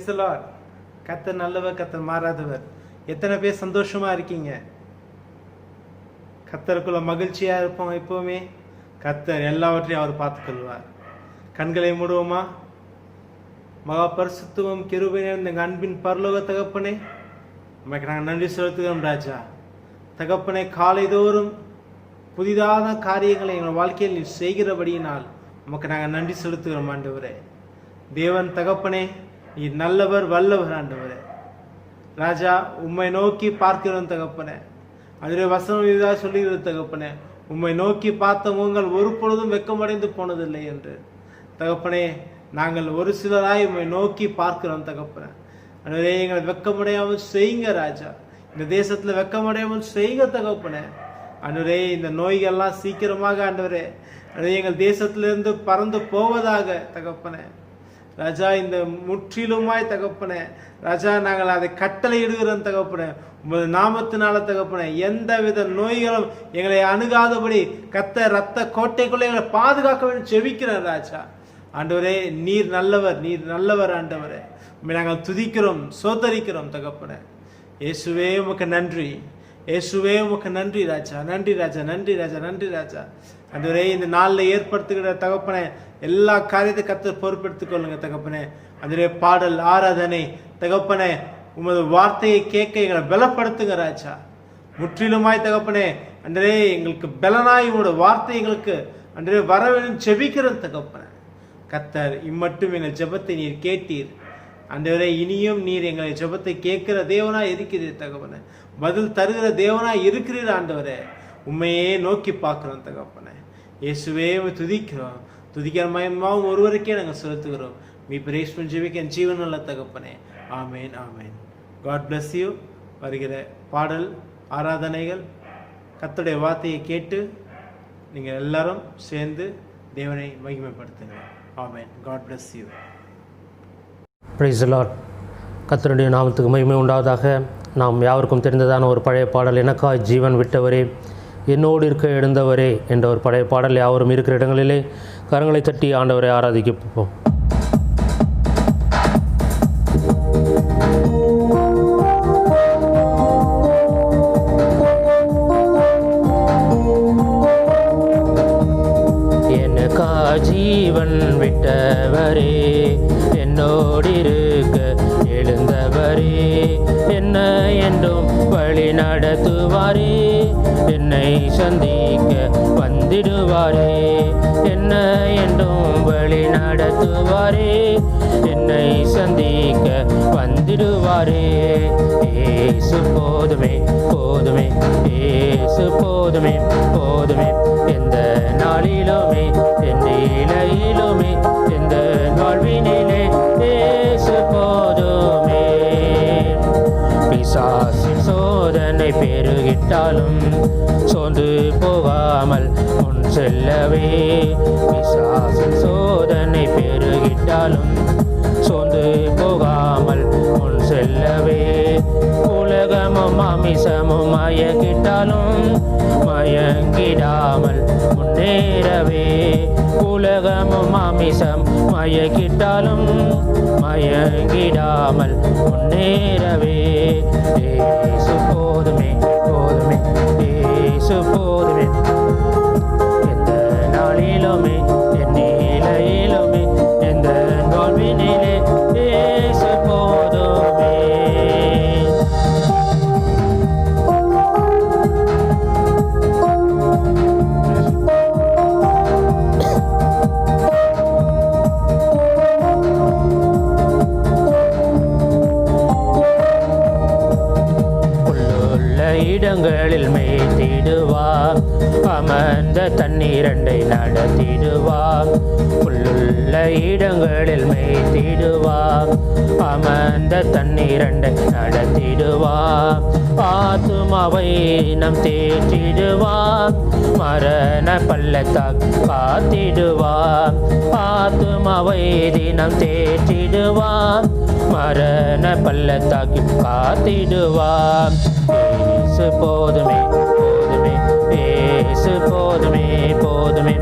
Price the Lord. கர்த்தர் நல்லவர், கர்த்தர் மாறாதவர். எத்தனை பேர் சந்தோஷமா இருக்கீங்க? கர்த்தருக்குள்ள மகிழ்ச்சியா இருப்போம். எப்பவுமே கர்த்தர் எல்லாவற்றையும் அவர் பார்த்துக்கொள்வார். கண்களை மூடுவோமா? மகா பரிசுத்தமும் கிருபையும் இந்த அன்பின் பரலோக தகப்பனே, உமக்கு நாங்கள் நன்றி செலுத்துகிறோம் ராஜா. தகப்பனே, காலைதோறும் புதிதான காரியங்களை எங்கள் வாழ்க்கையில் நீ செய்கிறபடியினால் உமக்கு நாங்கள் நன்றி செலுத்துகிறோம் ஆண்டவரே. தேவன் தகப்பனே, நீ நல்லவர், வல்லவர் ஆண்டவரே. ராஜா, உம்மை நோக்கி பார்க்கிறோம் தகப்பனே. அதிலே வசனம் இதாக சொல்லுகிறது தகப்பனே, உம்மை நோக்கி பார்த்த முகங்கள் ஒரு பொழுதும் வெட்கமடைந்து போனதில்லை என்று. தகப்பனே, நாங்கள் ஒரு சிலராய் உம்மை நோக்கி பார்க்கிறோம் தகப்பனே. அதுவே எங்களை வெட்கமடையாமல் செய்யுங்க ராஜா. இந்த தேசத்தில் வெட்கமடையாமல் செய்யுங்க தகப்பனே. ஆண்டவரே, இந்த நோய்கள்லாம் சீக்கிரமாக ஆண்டவரே எங்கள் தேசத்திலிருந்து பறந்து போவதாக தகப்பனே. ராஜா, இந்த முற்றிலுமாய் தகப்பனே ராஜா, நாங்கள் அதை கட்டளை இடுகிறோம் தகப்பனே. உமது நாமத்தினால தகப்பனே, எந்தவித நோய்களும் எங்களை அணுகாதபடி கர்த்தர் ரத்த கோட்டைக்குள்ளே எங்களை பாதுகாக்க வேண்டும் செபிக்கிறேன் ராஜா. ஆண்டவரே, நீர் நல்லவர், நீர் நல்லவர் ஆண்டவரே. உண்மை நாங்கள் துதிக்கிறோம், சோதரிக்கிறோம் தகப்பனே. இயேசுவே உமக்கு நன்றி, இயேசுவே உமக்கு நன்றி ராஜா. நன்றி ராஜா, நன்றி ராஜா, நன்றி ராஜா. ஆண்டவரே, இந்த நாளில் ஏற்படுத்துகிற தகப்பனே எல்லா காரியத்தை கர்த்தர் பொறுப்பெடுத்துக் கொள்ளுங்க தகப்பனே. அதிலே பாடல், ஆராதனை தகப்பனே, உமது வார்த்தையை கேட்க எங்களை பலப்படுத்துங்க ராஜா. முற்றிலுமாய் தகப்பனே அன்றே எங்களுக்கு பலனாய் உங்களோட வார்த்தை எங்களுக்கு அன்றே வரவேணும் செபிக்கிறோம் தகப்பனே. கர்த்தர், இம்மட்டும் எங்கள் ஜெபத்தை நீர் கேட்டீர் ஆண்டவரே. இனியும் நீர் எங்களை ஜெபத்தை கேட்கிற தேவனாய் இருக்கிறீர் தகப்பனே. பதில் தருகிற தேவனாய் இருக்கிறீர் ஆண்டவரே. உண்மையே நோக்கி பார்க்கிறோம் தகப்பனே. இயேசுவே துதிக்கிறோம், துதிக்கிற மயமாவும் ஒருவருக்கே நாங்கள் செலுத்துகிறோம். மீ பிரேஸ்மன் ஜெபிக்க என் ஜீவனுள்ள தகப்பனே. ஆமேன், ஆமேன். God bless you. வருகிற பாடல், ஆராதனைகள், கர்த்தருடைய வார்த்தையை கேட்டு நீங்கள் எல்லாரும் சேர்ந்து தேவனை மகிமைப்படுத்துங்க. ஆமேன். God bless you. Praise the Lord. கர்த்தருடைய நாமத்துக்கு மகிமை உண்டாவதாக. நாம் யாருக்கும் தெரிந்ததான ஒரு பழைய பாடல், எனக்காய் ஜீவன் விட்டவரே, என்னோடு இருக்க எழுந்தவரே என்ற ஒரு பழைய பாடல். யாவரும் இருக்கிற இடங்களிலே கரங்களை தட்டி ஆண்டவரை ஆராதிக்கப்போம். எனக்காய் ஜீவன் விட்டவரே, என்னோடு இருக்க எழுந்தவரே, என்ன என்றும் வழி நடத்துவாரே, என்னை சந்திக்க வந்திடுவாரே, என்ன என்றும் வழி நடத்துவாரே, என்னை சந்திக்க வந்திடுவாரே. ஏசு போதுமே, போதுமே, ஏசு போதுமே, போதுமே. எந்த நாளிலுமே, எந்த நிலையிலுமே, எந்த வாழ்வினிலே ஏசு போதுமே. பிசாசின் சோதனை பெருகிட்டாலும் சோர்ந்து போகாமல் முன் செல்லவே, பிசாசின் சோதனை பெருகிட்டாலும் சோர்ந்து போகாமல் முன் செல்லவே, உலகமும் மாமிசமும் மயக்கிட்டாலும் மயங்கிடாமல் முன்னேறவே, உலகமும் மாமிசம் மயக்கிட்டாலும் மயங்கிடாமல் முன்னேறவே. ஏசு போதுமே, போதுமே, ஏசு போதுமே. எந்த நாளிலுமே, என் நிலையிலுமே, எந்த வாழ்வினிலே ஏசு போதுமே. இடங்களில் மேய்த்திடுவார், அமர்ந்த தண்ணீரண்டை நடத்திடுவார். உள்ளுள்ள இடங்களில் மேய்த்திடுவார், அமர்ந்த தண்ணீரண்டை நடத்திடுவார். ஆத்துமாவை நம் தேற்றிடுவார், மரண பள்ளத்தால் காத்திடுவார். ஆத்துமாவை தினம் தேற்றிடுவார், மரண பள்ளத்தாக்கி காத்திடுவார். ஏசு போதுமே, போதுமே, ஏசு போதுமே, போதுமே. போதுமே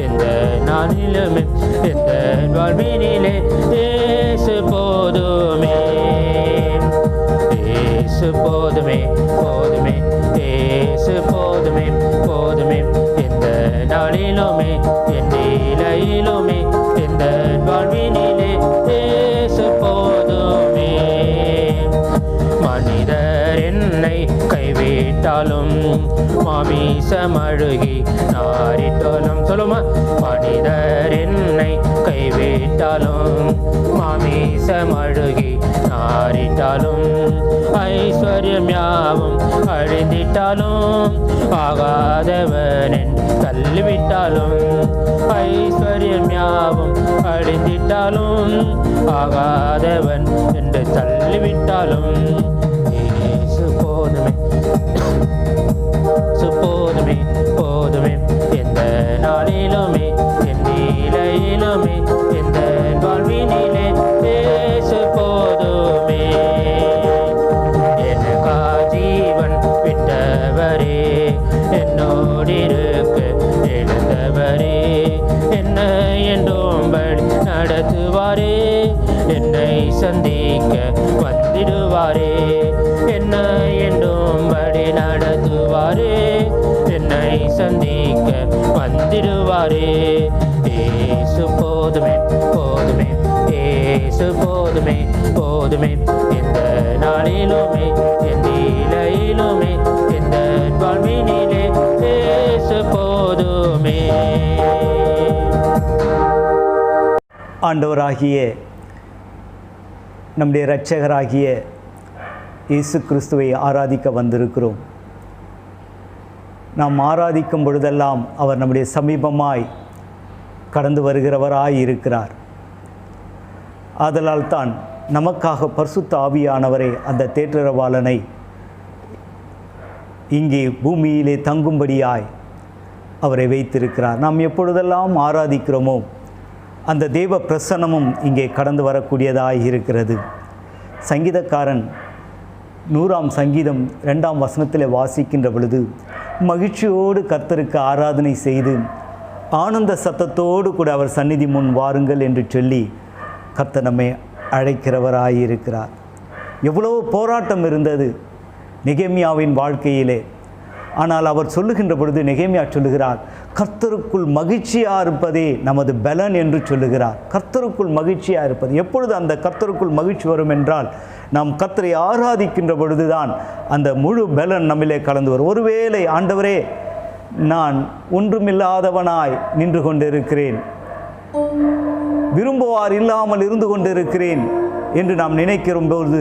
எந்த நாளிலுமே எந்த வாழ்வினிலே இயேசு போதுமே இயேசு போதுமே போதுமே இயேசு போதுமே போதுமே எந்த நாளிலுமே என் நிலையிலுமே எந்த வாழ்வினிலே இயேசு போதுமே மனிதர் என்னை கைவிட்டாலும் மாமிசமழுகி நாரிட்டாலும் சொல்லுமா மனிதர் என்னை கைவிட்டாலும் மாமிசமழுகி நாரிட்டாலும் ஐஸ்வர்யம் யாவும் அழிந்திட்டாலும் ஆகாதவனின் தள்ளிவிட்டாலும் ஐஸ்வர்யம் யாவும் அழிந்திட்டாலும் ஆகாதவன் என்று தள்ளிவிட்டாலும் இயேசு போதுமே போதுமே போதுமே எந்த நாளிலுமே என் நிலையிலுமே எந்த வாழ்வினிலே இயேசு போதுமே எனக்கா ஜீவன் விட்டவரே என்னோடிருக்க எழுந்தவரே என்னை என்றோம்படி நடத்துவாரே என்னை சந்திக்க வந்திடுவாரே என்னை என்றோம்படி நடத்துவாரே என்னை சந்திக்க வந்திடுவாரே இயேசு போதுமே போதுமே இயேசு போதுமே போதுமே எந்த நாளிலுமே என் நிலையிலுமே எந்த வாழ்வினிலே இயேசு போதுமே. ஆண்டவராகிய நம்முடைய இரட்சகராகிய இயேசு கிறிஸ்துவை ஆராதிக்க வந்திருக்கிறோம். நாம் ஆராதிக்கும் பொழுதெல்லாம் அவர் நம்முடைய சமீபமாய் கடந்து வருகிறவராய் இருக்கிறார். ஆதலால் தான் நமக்காக பரிசுத்த ஆவியானவரை அந்த தேற்றரவாளனை இங்கே பூமியிலே தங்கும்படியாய் அவரை வைத்திருக்கிறார். நாம் எப்பொழுதெல்லாம் ஆராதிக்கிறோமோ அந்த தேவ பிரசன்னமும் இங்கே கடந்து வரக்கூடியதாய் இருக்கிறது. சங்கீதக்காரன் 100ஆம் சங்கீதம் 2ஆம் வசனத்தில் வாசிக்கின்ற பொழுது மகிழ்ச்சியோடு கர்த்தருக்கு ஆராதனை செய்து ஆனந்த சத்தத்தோடு கூட அவர் சந்நிதி முன் வாருங்கள் என்று சொல்லி கர்த்தர் நம்மை அழைக்கிறவராயிருக்கிறார். எவ்வளவோ போராட்டம் இருந்தது நெகேமியாவின் வாழ்க்கையிலே. ஆனால் அவர் சொல்லுகின்ற பொழுது நெகேமியா சொல்லுகிறார், கர்த்தருக்குள் மகிழ்ச்சியாக இருப்பதே நமது பலன் என்று சொல்லுகிறார். கர்த்தருக்குள் மகிழ்ச்சியாக இருப்பது, எப்பொழுது அந்த கர்த்தருக்குள் மகிழ்ச்சி வரும் என்றால் நாம் கர்த்தரை ஆராதிக்கின்ற பொழுதுதான் அந்த முழு பலன் நம்மிலே கலந்து வரும். ஒருவேளை ஆண்டவரே நான் ஒன்றுமில்லாதவனாய் நின்று கொண்டிருக்கிறேன், விரும்புவார் இல்லாமல் இருந்து கொண்டிருக்கிறேன் என்று நாம் நினைக்கிறபோது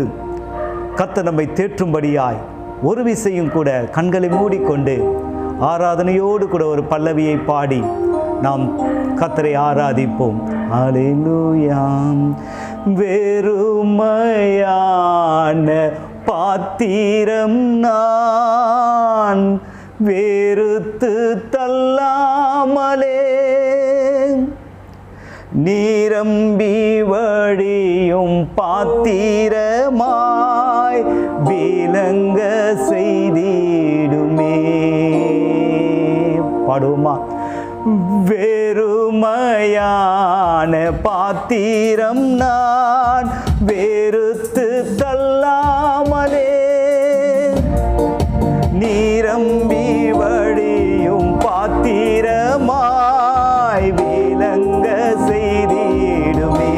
கர்த்தர் நம்மை தேற்றும்படியாய் ஒரு விசையும் கூட கண்களை மூடிக்கொண்டு ஆராதனையோடு கூட ஒரு பல்லவியை பாடி நாம் கர்த்தரை ஆராதிப்போம். அல்லேலூயா. வெறுமையான பாத்திரம் நான் வெறுத்து தள்ளாமலே நீரம்பி வழியும் பாத்திரமாய் விளங்க செய்திடுமே. பாடுமா? வெறுமையான பாத்திரம் நான் வெறுத்து தள்ளாமலே நீரம்பி வழியும் பாத்திரமாய் விளங்க செய்திடுமே.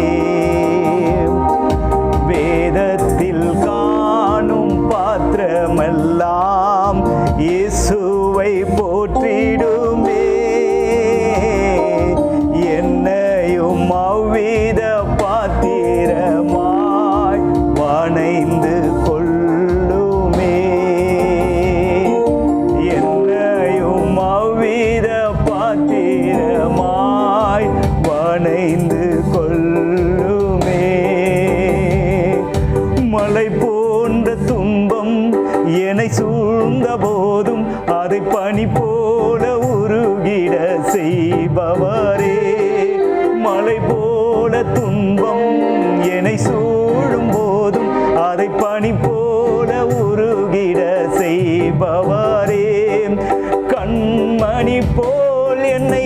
வேதத்தில் காணும் பாத்திரமெல்லாம் இயேசுவை போற்றிடுமே. என்னையும் அவ்வித பாத்திரமாய் வணைந்து கொள்ளுமே. என்னையும் அவ்வித பாத்திரமாய் வணைந்து கொள்ளுமே. மலை போன்ற துன்பம் என்னை சூழ்ந்த போதும் அதை பனி போல உருகிட செய்பவரே. மலை போல துன்பம் என்னை சூழும் போதும் அதை பனி போல உருகிட செய்பவரே. கண்மணி போல் என்னை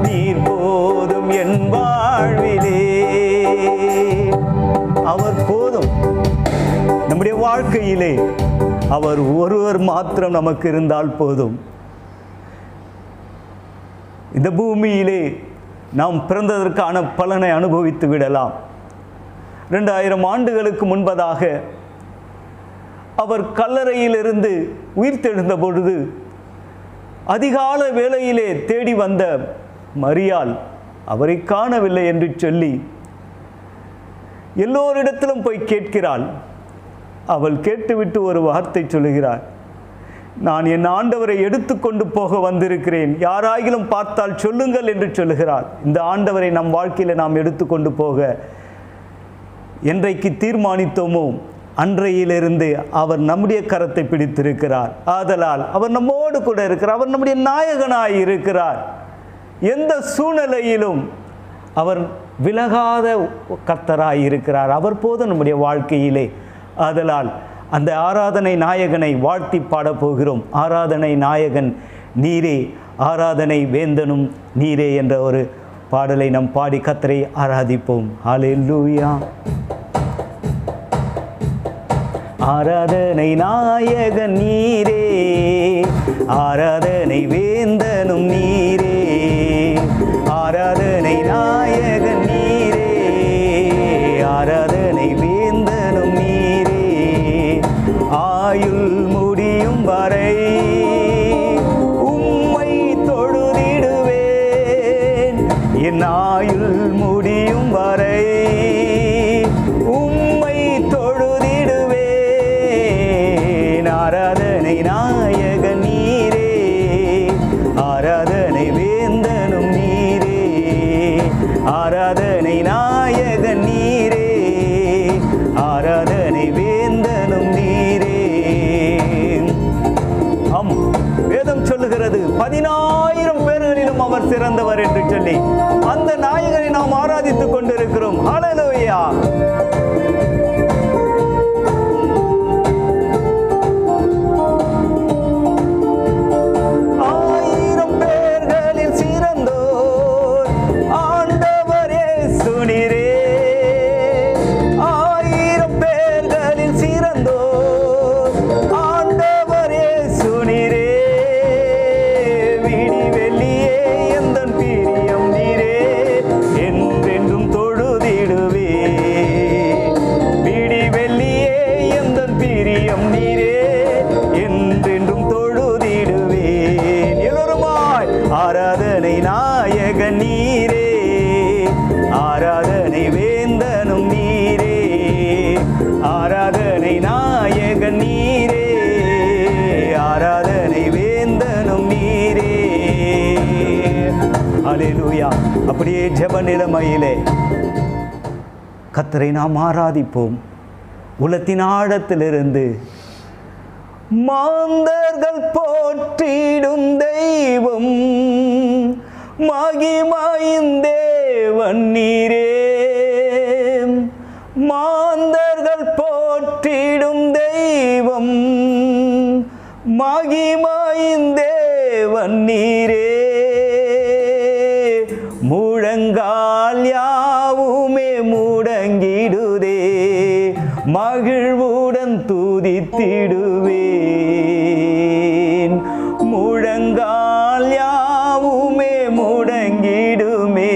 நீர் போதும் என் வாழ்விலே. அவர் போதும். நம்முடைய வாழ்க்கையிலே அவர் ஒருவர் மாத்திரம் நமக்கு இருந்தால் போதும். இந்த பூமியிலே நாம் பிறந்ததற்கான பலனை அனுபவித்து விடலாம். 2000 ஆண்டுகளுக்கு முன்பதாக அவர் கல்லறையிலிருந்து உயிர்த்தெழுந்த பொழுது அதிகால வேளையிலே தேடி வந்த மரியாள் அவரை காணவில்லை என்று சொல்லி எல்லோரிடத்திலும் போய் கேட்கிறாள். அவள் கேட்டுவிட்டு ஒரு வார்த்தை சொல்லுகிறார், நான் என் ஆண்டவரை எடுத்துக்கொண்டு போக வந்திருக்கிறேன், யாராயிலும் பார்த்தால் சொல்லுங்கள் என்று சொல்லுகிறார். இந்த ஆண்டவரை நம் வாழ்க்கையில் நாம் எடுத்துக்கொண்டு போக என்றைக்கு தீர்மானித்தோமோ அன்றையிலிருந்து அவர் நம்முடைய கரத்தை பிடித்திருக்கிறார். ஆதலால் அவர் நம்மோடு கூட இருக்கிறார். அவர் நம்முடைய நாயகனாய் இருக்கிறார். எந்த சூழ்நிலையிலும் அவர் விலகாத கர்த்தராய் இருக்கிறார். அவர் போதும் நம்முடைய வாழ்க்கையிலே. ஆதலால் அந்த ஆராதனை நாயகனை வாழ்த்தி பாடப்போகிறோம். ஆராதனை நாயகன் நீரே, ஆராதனை வேந்தனும் நீரே என்ற ஒரு பாடலை நம் பாடி கர்த்தரை ஆராதிப்போம். ஹல்லேலூயா. ஆராதனை நாயகன் நீரே, ஆராதனை வேந்தனும் நீரே, ஆராதனை நாயகன் நீரே, ஆராதனை வேந்தனும் நீரே. ஆயுள் முடியும் வரை உம்மை தொழுதிடுவேன், என் ஆயுள் முடியும் வரை உம்மை தொழுதிடுவேன். ஆராதனை நாயகன் நீரே, ஆராதனை வேந்தனும் நீரே, ஆராதனை நாயகன் நீரே, ஆராதனை வேந்தனும் நீரே. வேதம் சொல்லுகிறது 10,000 பேர்களிலும் அவர் சிறந்தவர் என்று சொல்லி அந்த நாயகனை நாம் ஆராதித்துக் கொண்டிருக்கிறோம். ஹல்லேலூயா. ஆராதனை நாயகன் நீரே, ஆராதனை வேந்தனும் நீரே, ஆராதனை நாயகன் நீரே, ஆராதனை வேந்தனும் நீரே. ஹல்லேலூயா. அப்படியே ஜெப நிலைமையிலே கர்த்தரை நாம் ஆராதிப்போம். உலகத்தின் ஆழத்திலிருந்து மாந்தர்கள் போற்றிடும் தெய்வம் மகிமையின் தேவன் நீரே, மாந்தர்கள் போற்றிடும் தெய்வம் மகிமையின் தேவன் நீரே. முழங்கால் யாவுமே முடங்கிடுதே, மகிழ்வுடன் துதித்திடுவேன். முழங்கால் யாவுமே முடங்கிடுமே,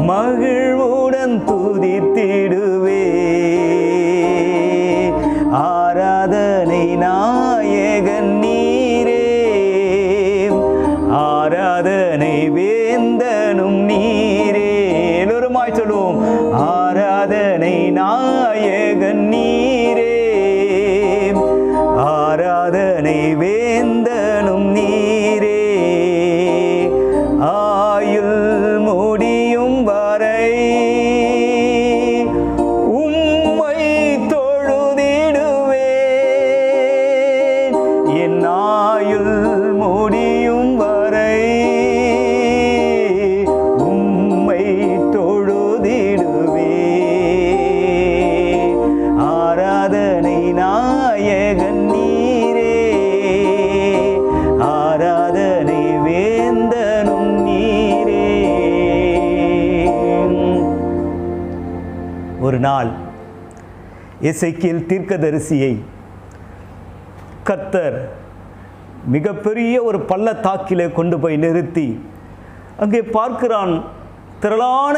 மகிழ்வுடன் துதித்திடுவேன். ஆராதனை நாயகன் நீரே, ஆராதனை வேந்தனும் நீரே. எல்லோருமாய் சொல்லுவோம். ஆராதனை நாயகன் நீரே, ஆராதனை வேந்தனும் நீரே. ஆயுள் முடியும் வரை உம்மை தொழுதிடுவேன், என் ஆயுள் முடியும் வரை உம்மை தொழுதிடுவேன். ஆராதனை ஒரு நாள் எசேக்கியேல் தீர்க்கதரிசியை கர்த்தர் மிகப்பெரிய ஒரு பள்ளத்தாக்கிலே கொண்டு போய் நிறுத்தி அங்கே பார்க்கிறான், திரளான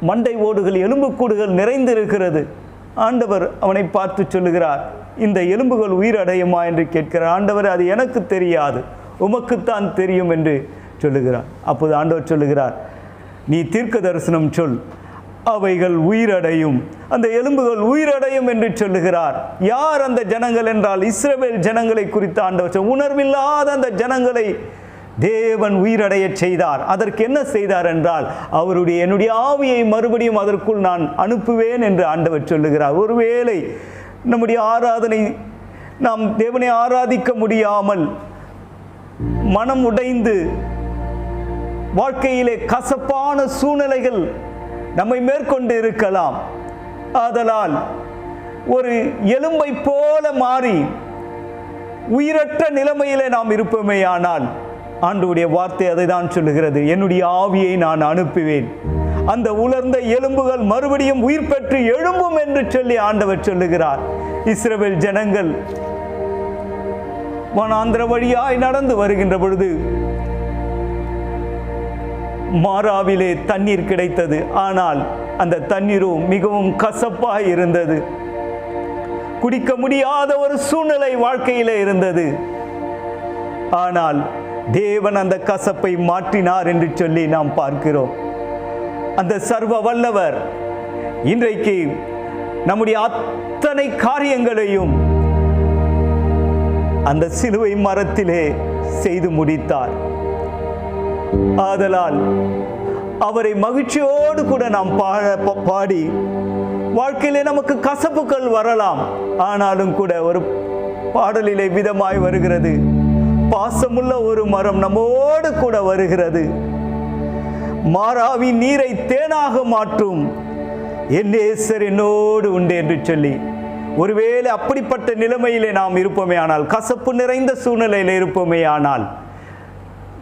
மண்டை ஓடுகள், எலும்புக்கூடுகள் நிறைந்திருக்கிறது. ஆண்டவர் அவனை பார்த்து சொல்லுகிறார், இந்த எலும்புகள் உயிரடையுமா என்று கேட்கிறார். ஆண்டவர், அது எனக்கு தெரியாது, உமக்குத்தான் தெரியும் என்று சொல்லுகிறார். அப்போது ஆண்டவர் சொல்லுகிறார், நீ தீர்க்க தரிசனம் சொல், அவைகள் உயிரடையும், அந்த எலும்புகள் உயிரடையும் என்று சொல்லுகிறார். யார் அந்த ஜனங்கள் என்றால் இஸ்ரவேல் ஜனங்களை குறித்து ஆண்டவர் உணர்வில்லாத அந்த ஜனங்களை தேவன் உயிரடைய செய்தார். அதற்கு என்ன செய்தார் என்றால், என்னுடைய ஆவியை மறுபடியும் அதற்குள் நான் அனுப்புவேன் என்று ஆண்டவர் சொல்லுகிறார். ஒருவேளை நம்முடைய ஆராதனை, நாம் தேவனை ஆராதிக்க முடியாமல் மனம் உடைந்து வாழ்க்கையிலே கசப்பான சூழ்நிலைகள் நம்மை மேற்கொண்டு இருக்கலாம். ஆதலால் ஒரு எலும்பை போல மாறி உயிரற்ற நிலைமையிலே நாம் இருப்போமேயானால், ஆண்டவருடைய வார்த்தை அதை தான் சொல்லுகிறது, என்னுடைய ஆவியை நான் அனுப்புவேன், அந்த உலர்ந்த எலும்புகள் மறுபடியும் உயிர் பெற்று எழும்பும் என்று சொல்லி ஆண்டவர் சொல்லுகிறார். இஸ்ரவேல் ஜனங்கள் வனாந்திர வழியாய் நடந்து வருகின்ற பொழுது மாராவிலே தண்ணீர் கிடைத்தது. ஆனால் அந்த தண்ணீரும் மிகவும் கசப்பாய் இருந்தது. குடிக்க முடியாத ஒரு சூழ்நிலை வாழ்க்கையிலே இருந்தது. ஆனால் தேவன் அந்த கசப்பை மாற்றினார் என்று சொல்லி நாம் பார்க்கிறோம். அந்த சர்வ வல்லவர் இன்றைக்கு நம்முடைய அத்தனை காரியங்களையும் அந்த சிலுவை மரத்திலே செய்து முடித்தார். ஆதலால் அவரை மகிழ்ச்சியோடு கூட நாம் பாடி, வாழ்க்கையிலே நமக்கு கசப்புகள் வரலாம், ஆனாலும் கூட ஒரு பாடலிலே விதமாய் வருகிறது, பாசமுள்ள ஒரு மரம் நம்மோடு கூட வருகிறது, மாராவின் நீரை தேனாக மாற்றும் என் நேசர் என்னோடு உண்டு என்று சொல்லி. ஒருவேளை அப்படிப்பட்ட நிலைமையிலே நாம் இருப்போமே ஆனால், கசப்பு நிறைந்த சூழ்நிலையில் இருப்போமே ஆனால்,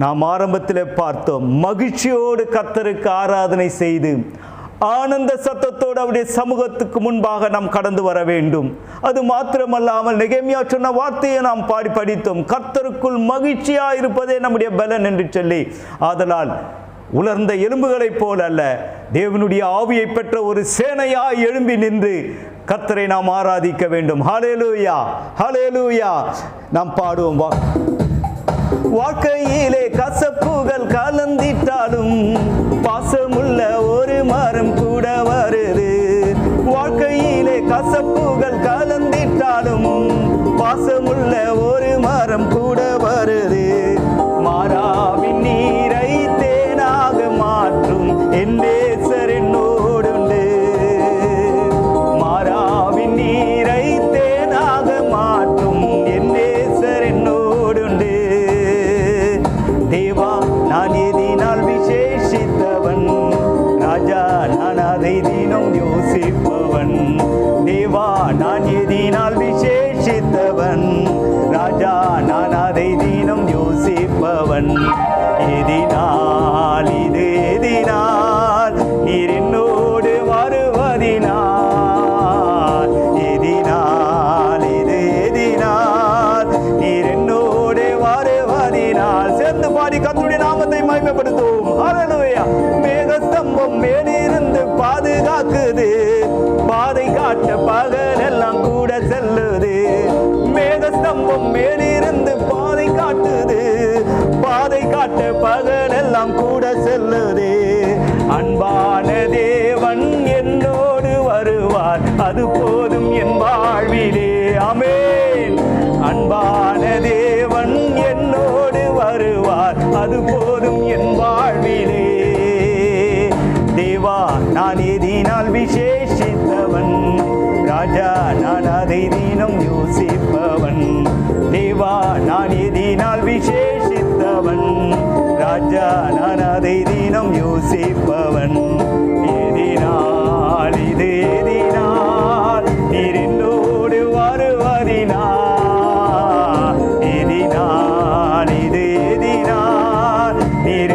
நாம் ஆரம்பத்தில் பார்த்தோம், மகிழ்ச்சியோடு கர்த்தருக்கு ஆராதனை செய்து ஆனந்த சத்தத்தோடு அவருடைய சமூகத்துக்கு முன்பாக நாம் கடந்து வர வேண்டும். அது மாத்திரமல்லாமல் நெகேமியா சொன்ன வார்த்தையை நாம் பாடி படித்தோம், கர்த்தருக்குள் மகிழ்ச்சியா இருப்பதே நம்முடைய பலன் என்று சொல்லி. ஆதலால் உலர்ந்த எலும்புகளைப் போல அல்ல, தேவனுடைய ஆவியை பெற்ற ஒரு சேனையாய் எழும்பி நின்று கர்த்தரை நாம் ஆராதிக்க வேண்டும். ஹல்லேலூயா, ஹல்லேலூயா. நாம் பாடுவோம். வாழ்க்கையிலே கசப்புகள் கலந்திட்டாலும் பாசமுள்ள ஒரு மரம் கூட வருது. வாழ்க்கையிலே கசப்புகள் கலந்திட்டாலும் பாசமுள்ள ஒரு மரம் கூட வருது. மாறாவின் நீரை தேனாக மாற்றும் என் நேசர் என்னோடு உண்டு. மாறாவின் நீரை தேனாக மாற்றும் என் நேசர் என்னோடு உண்டு. தேவா, நான் எதினால் விசேஷித்தவன், ராஜா நான் அதை தினம் யோசிப்பவன். தேவா, நான் எதினால் விசேஷித்தவன், ராஜா நான் அதை தினம் யோசிப்பவன். எதினால் இது எதினால் நீர் என்னோடு வருவதினால், எதினால் இது எதினால் நீர் என்னோடு வருவதினால். சேர்ந்து பாடி கர்த்தருடைய நாமத்தை மகிமைப்படுத்துவோம். ஹல்லேலூயா. மேகஸ்தம்பம் மேலிருந்து பாதுகாக்குது, பாதை காட்ட பகலெல்லாம் கூட செல்லுது. மேகஸ்தம்பம் மேலிருந்து பாதை காட்டுது, பாதை காட்ட பகலெல்லாம் கூட செல்லுது. அன்பான தேவன் என்னோடு வருவார், அது போதும் என் வாழ்விலே. ஆமென். அன்பான தேவன் என்னோடு வருவார், அது போதும் என் வாழ்விலே. தேவா, நான் எதினால் விசேஷித்தவன், ராஜா நான் அதை தினம் யோசிப்பவன். தேவா, நான் எதினால் விசேஷித்தவன், ராஜா நான் அதை தினம் யோசிப்பவன். எதினால் இது எதினால் நீர் என்னோடு வருவதினால், எதினால் இது எதினால் நீர்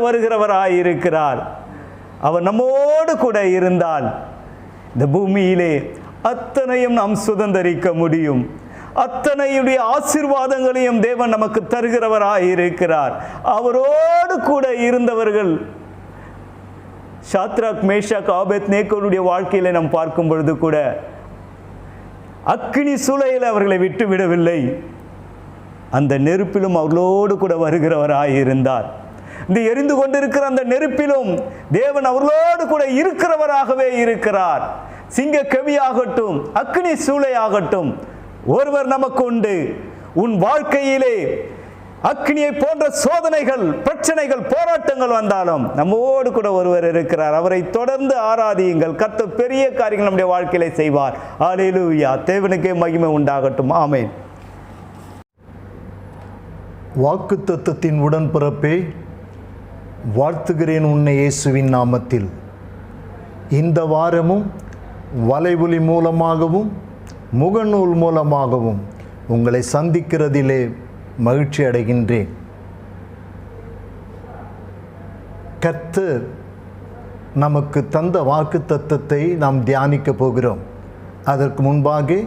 வருகிறவராயிருக்கிறார். அவர் நம்மோடு கூட இருந்தால் இந்த பூமியிலே அத்தனையும் நாம் சுதந்தரிக்க முடியும். அத்தனையுடைய ஆசீர்வாதங்களையும் தேவன் நமக்கு தருகிறவராயிருக்கிறார். அவரோடு கூட இருந்தவர்கள் சாத்ராக், மேஷாக், ஆபேத்நேகோவுடைய வாழ்க்கையில நாம் பார்க்கும் பொழுது கூட அக்கினி சூளையில் அவர்களை விட்டு விடவில்லை. அந்த நெருப்பிலும் அவர்களோடு கூட வருகிறவராயிருந்தார். இந்த எரிந்து கொண்டிருக்கிற அந்த நெருப்பிலும் தேவன் அவர்களோடு கூட இருக்கிறவராகவே இருக்கிறார். சிங்க கவியாகட்டும், அக்கினி சூளையாகட்டும், ஒருவர் நமக்கு உண்டு. உன் வாழ்க்கையிலே அக்னியை போன்ற சோதனைகள், பிரச்சனைகள், போராட்டங்கள் வந்தாலும் நம்மோடு கூட ஒருவர் இருக்கிறார். அவரை தொடர்ந்து ஆராதியுங்கள். கர்த்தர் பெரிய காரியங்கள் நம்முடைய வாழ்க்கையிலே செய்வார். அல்லேலூயா. தேவனுக்கே மகிமை உண்டாகட்டும். ஆமென். வாக்குத்தத்தத்தின் உடன்பிறப்பே, வாழ்த்துகிறேன் உன்னை இயேசுவின் நாமத்தில். இந்த வாரமும் வலைவொலி மூலமாகவும் முகநூல் மூலமாகவும் உங்களை சந்திக்கிறதிலே மகிழ்ச்சி அடைகின்றேன். கர்த்தர் நமக்கு தந்த வாக்குத்தத்தத்தை நாம் தியானிக்க போகிறோம். அதற்கு முன்பாக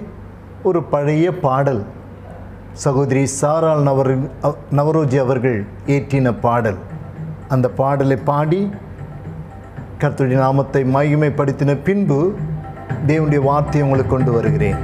ஒரு பழைய பாடல், சகோதரி சாராள் நவரோஜி அவர்கள் இயற்றின பாடல். அந்த பாடலை பாடி கர்த்தருடைய நாமத்தை மகிமைப்படுத்தின பின்பு தேவனுடைய வார்த்தையை உங்களுக்கு கொண்டு வருகிறேன்.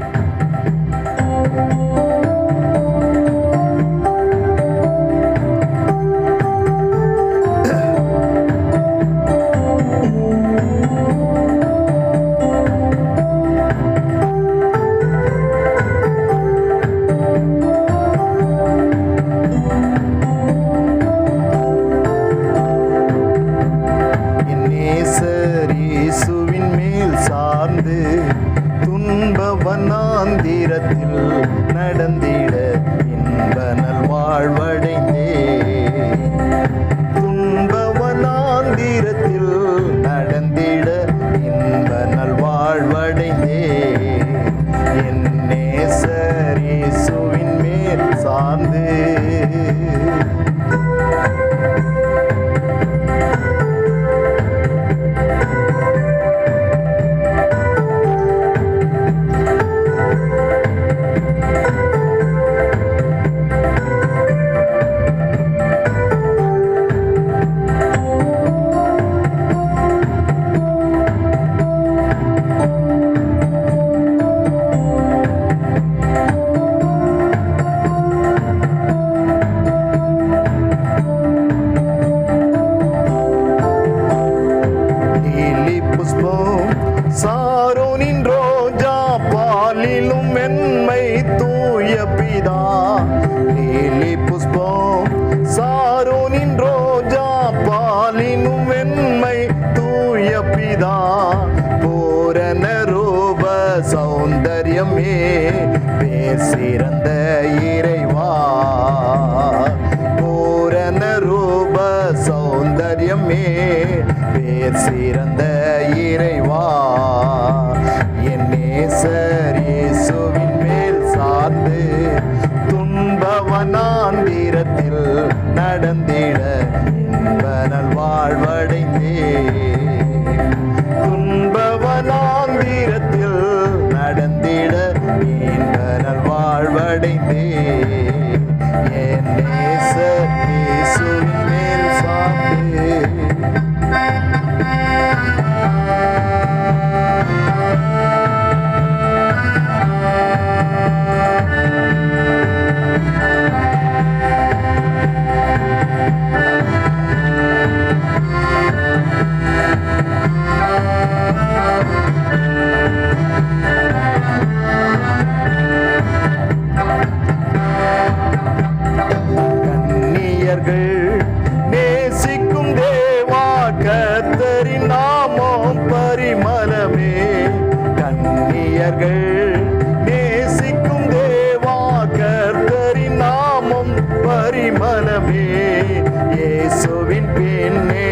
சிறந்த இறைவா, பூரண ரூப சௌந்தர்யமே பேர் சிறந்த இறைவா, என் நேசர் இயேசுவின் மேல் சார்ந்து துன்பவனாந்திரத்தில் நடந்திட இன்பனல் வாழ்வடைந்தே, துன்பவனாந்திரத்தில் நடந்திட இன்பனல் வாழ்வடைந்தே, என் நேசர் இயேசுவின் மேல் சார்ந்து. நேசிக்கும் தேவா கர்த்தரின் நாமம் பரிமளமே, கன்னியர்கள் நேசிக்கும் தேவா கர்த்தரின் நாமம் பரிமளமே, இயேசுவின் பின்னே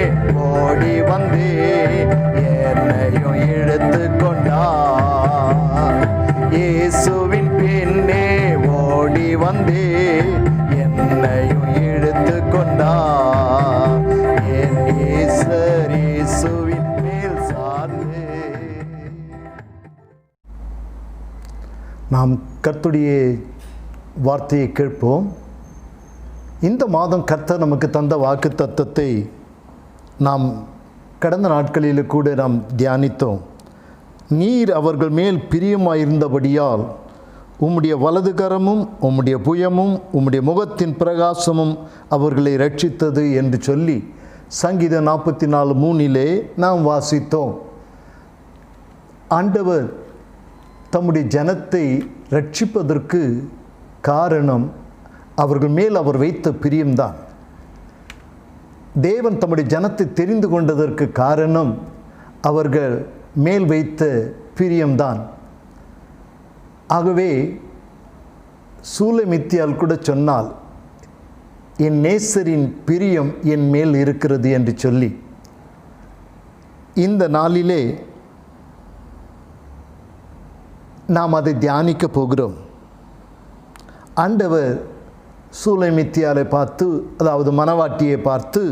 ஓடி வந்தே என்னையும் இழுத்து கொண்டார், இயேசுவின் பின்னே ஓடி வந்தே என்னையும் இழுத்து கொண்டார், என் நாம் கர்த்தருடைய வார்த்தையை கேட்போம். இந்த மாதம் கர்த்தர் நமக்கு தந்த வாக்கு தத்தத்தை நாம் கடந்த நாட்களில் கூட நாம் தியானித்தோம். நீர் அவர்கள் மேல் பிரியமாயிருந்தபடியால் உம்முடைய வலது கரமும் உம்முடைய புயமும் உம்முடைய முகத்தின் பிரகாசமும் அவர்களை ரட்சித்தது என்று சொல்லி சங்கீதம் 44:3 நாம் வாசித்தோம். ஆண்டவர் தம்முடைய ஜனத்தை ரட்சிப்பதற்கு காரணம் அவர்கள் மேல் அவர் வைத்த பிரியம்தான். தேவன் தம்முடைய ஜனத்தை தெரிந்து கொண்டதற்கு காரணம் அவர்கள் மேல் வைத்த பிரியம்தான். ஆகவே சூலமித்தியால் கூட சொன்னால், என் நேசரின் பிரியம் என் மேல் இருக்கிறது என்று சொல்லி, இந்த நாளிலே நாம் அதை தியானிக்க போகிறோம். ஆண்டவர் சூலமித்தியாலை பார்த்து, அதாவது மணவாட்டியை பார்த்து,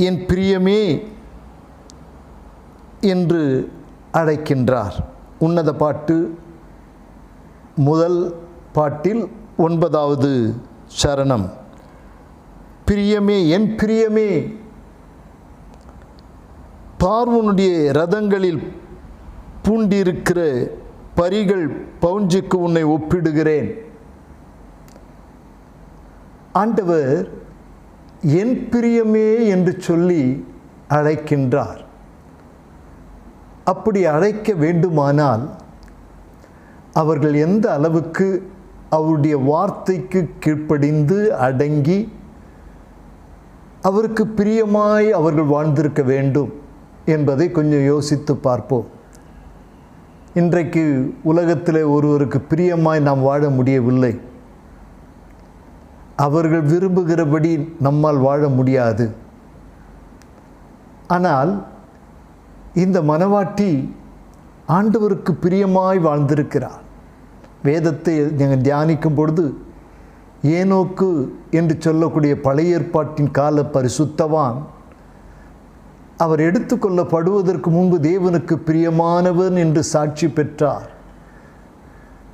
என் பிரியமே என்று அழைக்கின்றார். உன்னத பாட்டு முதல் பாட்டில் 9வது சரணம். பிரியமே, என் பிரியமே, பார்வோனுடைய ரதங்களில் பூண்டிருக்கிற பரிகள் பவுஞ்சுக்கு உன்னை ஒப்பிடுகிறேன். ஆண்டவர் என் பிரியமே என்று சொல்லி அழைக்கின்றார். அப்படி அழைக்க வேண்டுமானால் அவர்கள் எந்த அளவுக்கு அவருடைய வார்த்தைக்கு கீழ்ப்படிந்து அடங்கி அவருக்கு பிரியமாய் அவர்கள் வாழ்ந்திருக்க வேண்டும் என்பதை கொஞ்சம் யோசித்து பார்ப்போம். இன்றைக்கு உலகத்தில் ஒருவருக்கு பிரியமாய் நாம் வாழ முடியவில்லை. அவர்கள் விரும்புகிறபடி நம்மால் வாழ முடியாது. ஆனால் இந்த மணவாட்டி ஆண்டவருக்கு பிரியமாய் வாழ்ந்திருக்கிறார். வேதத்தை நீங்கள் தியானிக்கும் பொழுது ஏனோக்கு என்று சொல்லக்கூடிய பழைய ஏற்பாட்டின் கால பரிசுத்தவான், அவர் எடுத்துக்கொள்ளப்படுவதற்கு முன்பு தேவனுக்கு பிரியமானவன் என்று சாட்சி பெற்றார்.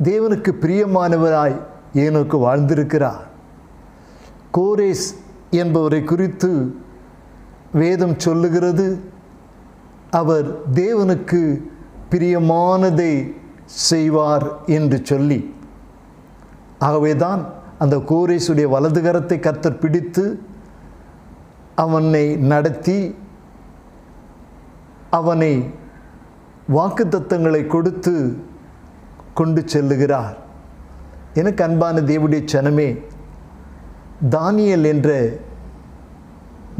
தேவனுக்கு பிரியமானவராய் ஏனோக்கு வாழ்ந்திருக்கிறார். கோரேஸ் என்பவரை குறித்து வேதம் சொல்லுகிறது, அவர் தேவனுக்கு பிரியமானதை செய்வார் என்று சொல்லி. ஆகவேதான் அந்த கோரேசுடைய வலது கரத்தை கர்த்தர் பிடித்து அவனை நடத்தி அவனை வாக்குத்தத்தங்களை கொடுத்து கொண்டு செல்லுகிறார். எனக்கு அன்பான தேவனுடைய ஜனமே, தானியேல் என்ற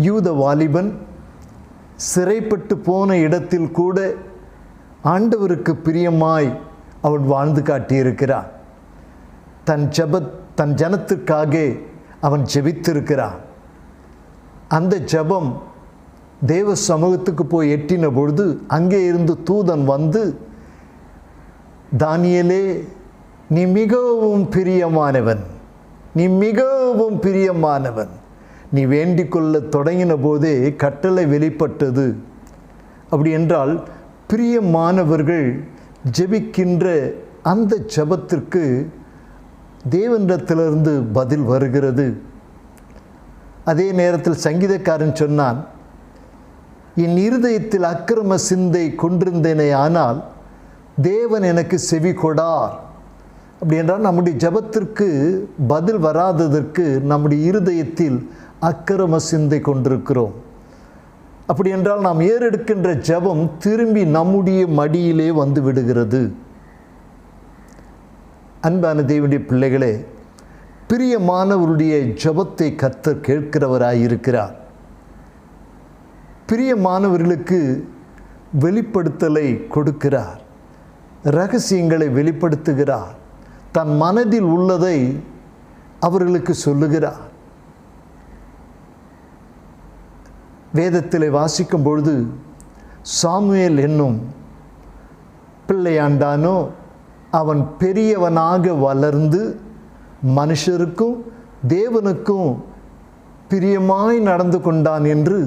யூத வாலிபன் சிறைப்பட்டு போன இடத்தில் கூட ஆண்டவருக்கு பிரியமாய் அவன் வாழ்ந்து காட்டியிருக்கிறான். தன் ஜனத்துக்காக அவன் ஜெபித்திருக்கிறான். அந்த ஜெபம் தேவ சமூகத்துக்கு போய் எட்டின பொழுது அங்கே இருந்து தூதன் வந்து, தானியேலே, நீ மிகவும் பிரியமானவன், நீ மிகவும் பிரியமானவன். நீ வேண்டிக் கொள்ள தொடங்கின போதே கட்டளை வெளிப்பட்டது. அப்படி என்றால் பிரியமானவர்கள் ஜெபிக்கின்ற அந்த ஜெபத்திற்கு தேவனிடத்திலிருந்து பதில் வருகிறது. அதே நேரத்தில் சங்கீதக்காரன் சொன்னான், என் இருதயத்தில் அக்கிரம சிந்தை கொண்டிருந்தேனே, ஆனால் தேவன் எனக்கு செவி கொடார். அப்படி என்றால் நம்முடைய ஜெபத்திற்கு பதில் வராததற்கு நம்முடைய இருதயத்தில் அக்கிரம சிந்தை கொண்டிருக்கிறோம். அப்படி என்றால் நாம் ஏறெடுக்கின்ற ஜெபம் திரும்பி நம்முடைய மடியிலே வந்து விடுகிறது. அன்பான தேவனுடைய பிள்ளைகளே, பிரியமானவருடைய ஜெபத்தை கர்த்தர் கேட்கிறவராயிருக்கிறார். பிரியமானவர்களுக்கு வெளிப்படுத்தலை கொடுக்கிறார், இரகசியங்களை வெளிப்படுத்துகிறார், தன் மனதில் உள்ளதை அவர்களுக்கு சொல்லுகிறார். வேதத்தில் வாசிக்கும் பொழுது சாமுவேல் என்னும் பிள்ளையாண்டானோ அவன் பெரியவனாக வளர்ந்து மனுஷருக்கும் தேவனுக்கும் பிரியமாய் நடந்து கொண்டான் என்று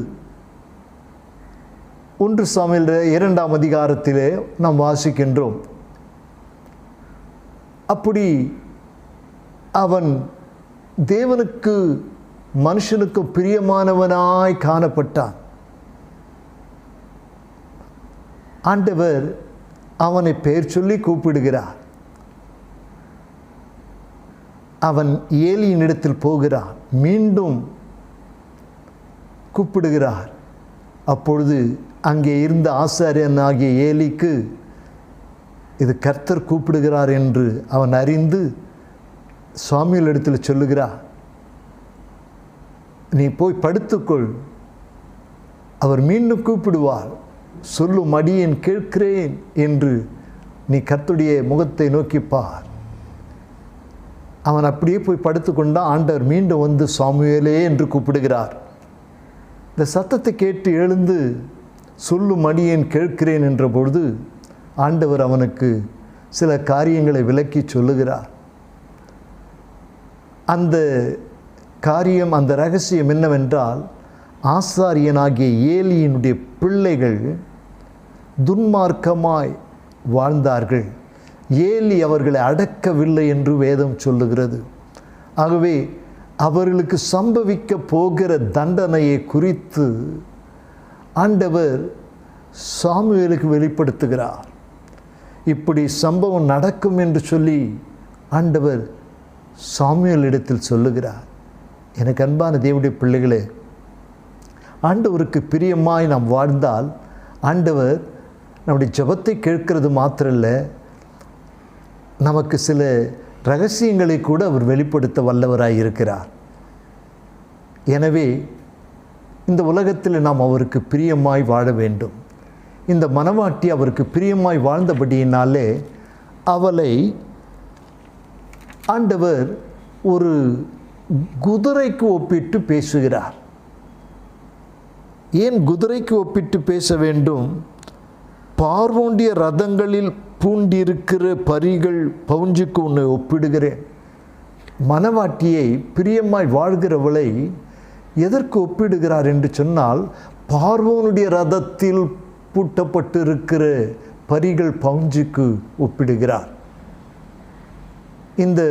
1 சாமுவேல் 2ஆம் அதிகாரத்திலே நாம் வாசிக்கின்றோம். அப்படி அவன் தேவனுக்கு மனுஷனுக்கு பிரியமானவனாய் காணப்பட்டான். ஆண்டவர் அவனை பெயர் சொல்லி கூப்பிடுகிறார். அவன் ஏலியின் இடத்தில் போகிறான், மீண்டும் கூப்பிடுகிறார். அப்பொழுது அங்கே இருந்த ஆசாரியனாகிய ஏலிக்கு இது கர்த்தர் கூப்பிடுகிறார் என்று அவன் அறிந்து சாமுவேல் இடத்தில் சொல்லுகிறார், நீ போய் படுத்துக்கொள், அவர் மீண்டும் கூப்பிடுவார், சொல்லும் அடியேன் கேட்கிறேன் என்று நீ கர்த்தருடைய முகத்தை நோக்கிப்பார். அவன் அப்படியே போய் படுத்துக்கொண்டான். ஆண்டவர் மீண்டும் வந்து சாமுவேலே என்று கூப்பிடுகிறார். இந்த சத்தத்தை கேட்டு எழுந்து சொல்லும் அடியேன் கேட்கிறேன் என்ற பொழுது ஆண்டவர் அவனுக்கு சில காரியங்களை விளக்கி சொல்லுகிறார். அந்த காரியம், அந்த ரகசியம் என்னவென்றால், ஆசாரியனாகிய ஏலியினுடைய பிள்ளைகள் துன்மார்க்கமாய் வாழ்ந்தார்கள். ஏலி அவர்களை அடக்கவில்லை என்று வேதம் சொல்லுகிறது. ஆகவே அவர்களுக்கு சம்பவிக்க போகிற தண்டனையை குறித்து ஆண்டவர் சாமுவேலுக்கு வெளிப்படுத்துகிறார். இப்படி சம்பவம் நடக்கும் என்று சொல்லி ஆண்டவர் சாமுவேல் இடத்தில் சொல்லுகிறார். எனக்கு அன்பான தேவனுடைய பிள்ளைகளே, ஆண்டவருக்கு பிரியமாய் நாம் வாழ்ந்தால் ஆண்டவர் நம்முடைய ஜெபத்தை கேட்கிறது மாத்திரல்ல, நமக்கு சில ரகசியங்களை கூட அவர் வெளிப்படுத்த வல்லவராய் இருக்கிறார். எனவே இந்த உலகத்தில் நாம் அவருக்கு பிரியமாய் வாழ வேண்டும். இந்த மனவாட்டி அவருக்கு பிரியமாய் வாழ்ந்தபடியினாலே அவளை ஆண்டவர் ஒரு குதிரைக்கு ஒப்பிட்டு பேசுகிறார். ஏன் குதிரைக்கு ஒப்பிட்டு பேச வேண்டும்? பார்வோண்டிய ரதங்களில் பூண்டிருக்கிற பரிகள் பவுஞ்சுக்கு உன்னை ஒப்பிடுகிறேன். மனவாட்டியை, பிரியமாய் வாழ்கிறவளை எதற்கு ஒப்பிடுகிறார் என்று சொன்னால், பார்வோனுடைய ரதத்தில் பூட்டப்பட்டிருக்கிற பரிகள் பவுஞ்சுக்கு ஒப்பிடுகிறார். இந்த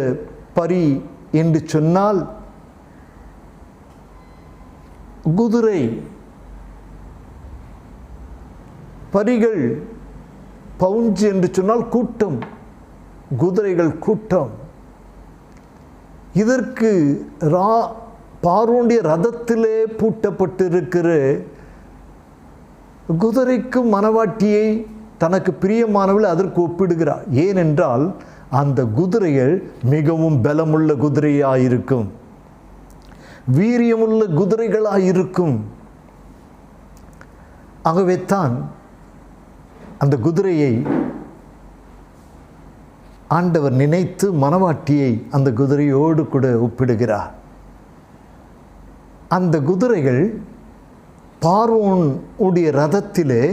பரி என்று சொன்னால் குதிரை, பரிகள் பவுஞ்சு என்று சொன்னால் கூட்டம், குதிரைகள் கூட்டம். இதற்கு பார்வோனுடைய ரதத்திலே பூட்டப்பட்டிருக்கிற குதிரைக்கு மனவாட்டியை, தனக்கு பிரியமானவள் அதற்கு ஒப்பிடுகிறார். ஏனென்றால் அந்த குதிரைகள் மிகவும் பலமுள்ள குதிரையாயிருக்கும், வீரியமுள்ள குதிரைகளாயிருக்கும். ஆகவே தான் அந்த குதிரையை ஆண்டவர் நினைத்து மனவாட்டியை அந்த குதிரையோடு கூட ஒப்பிடுகிறார். அந்த குதிரைகள் பார்வோன் உடைய ரதத்திலே,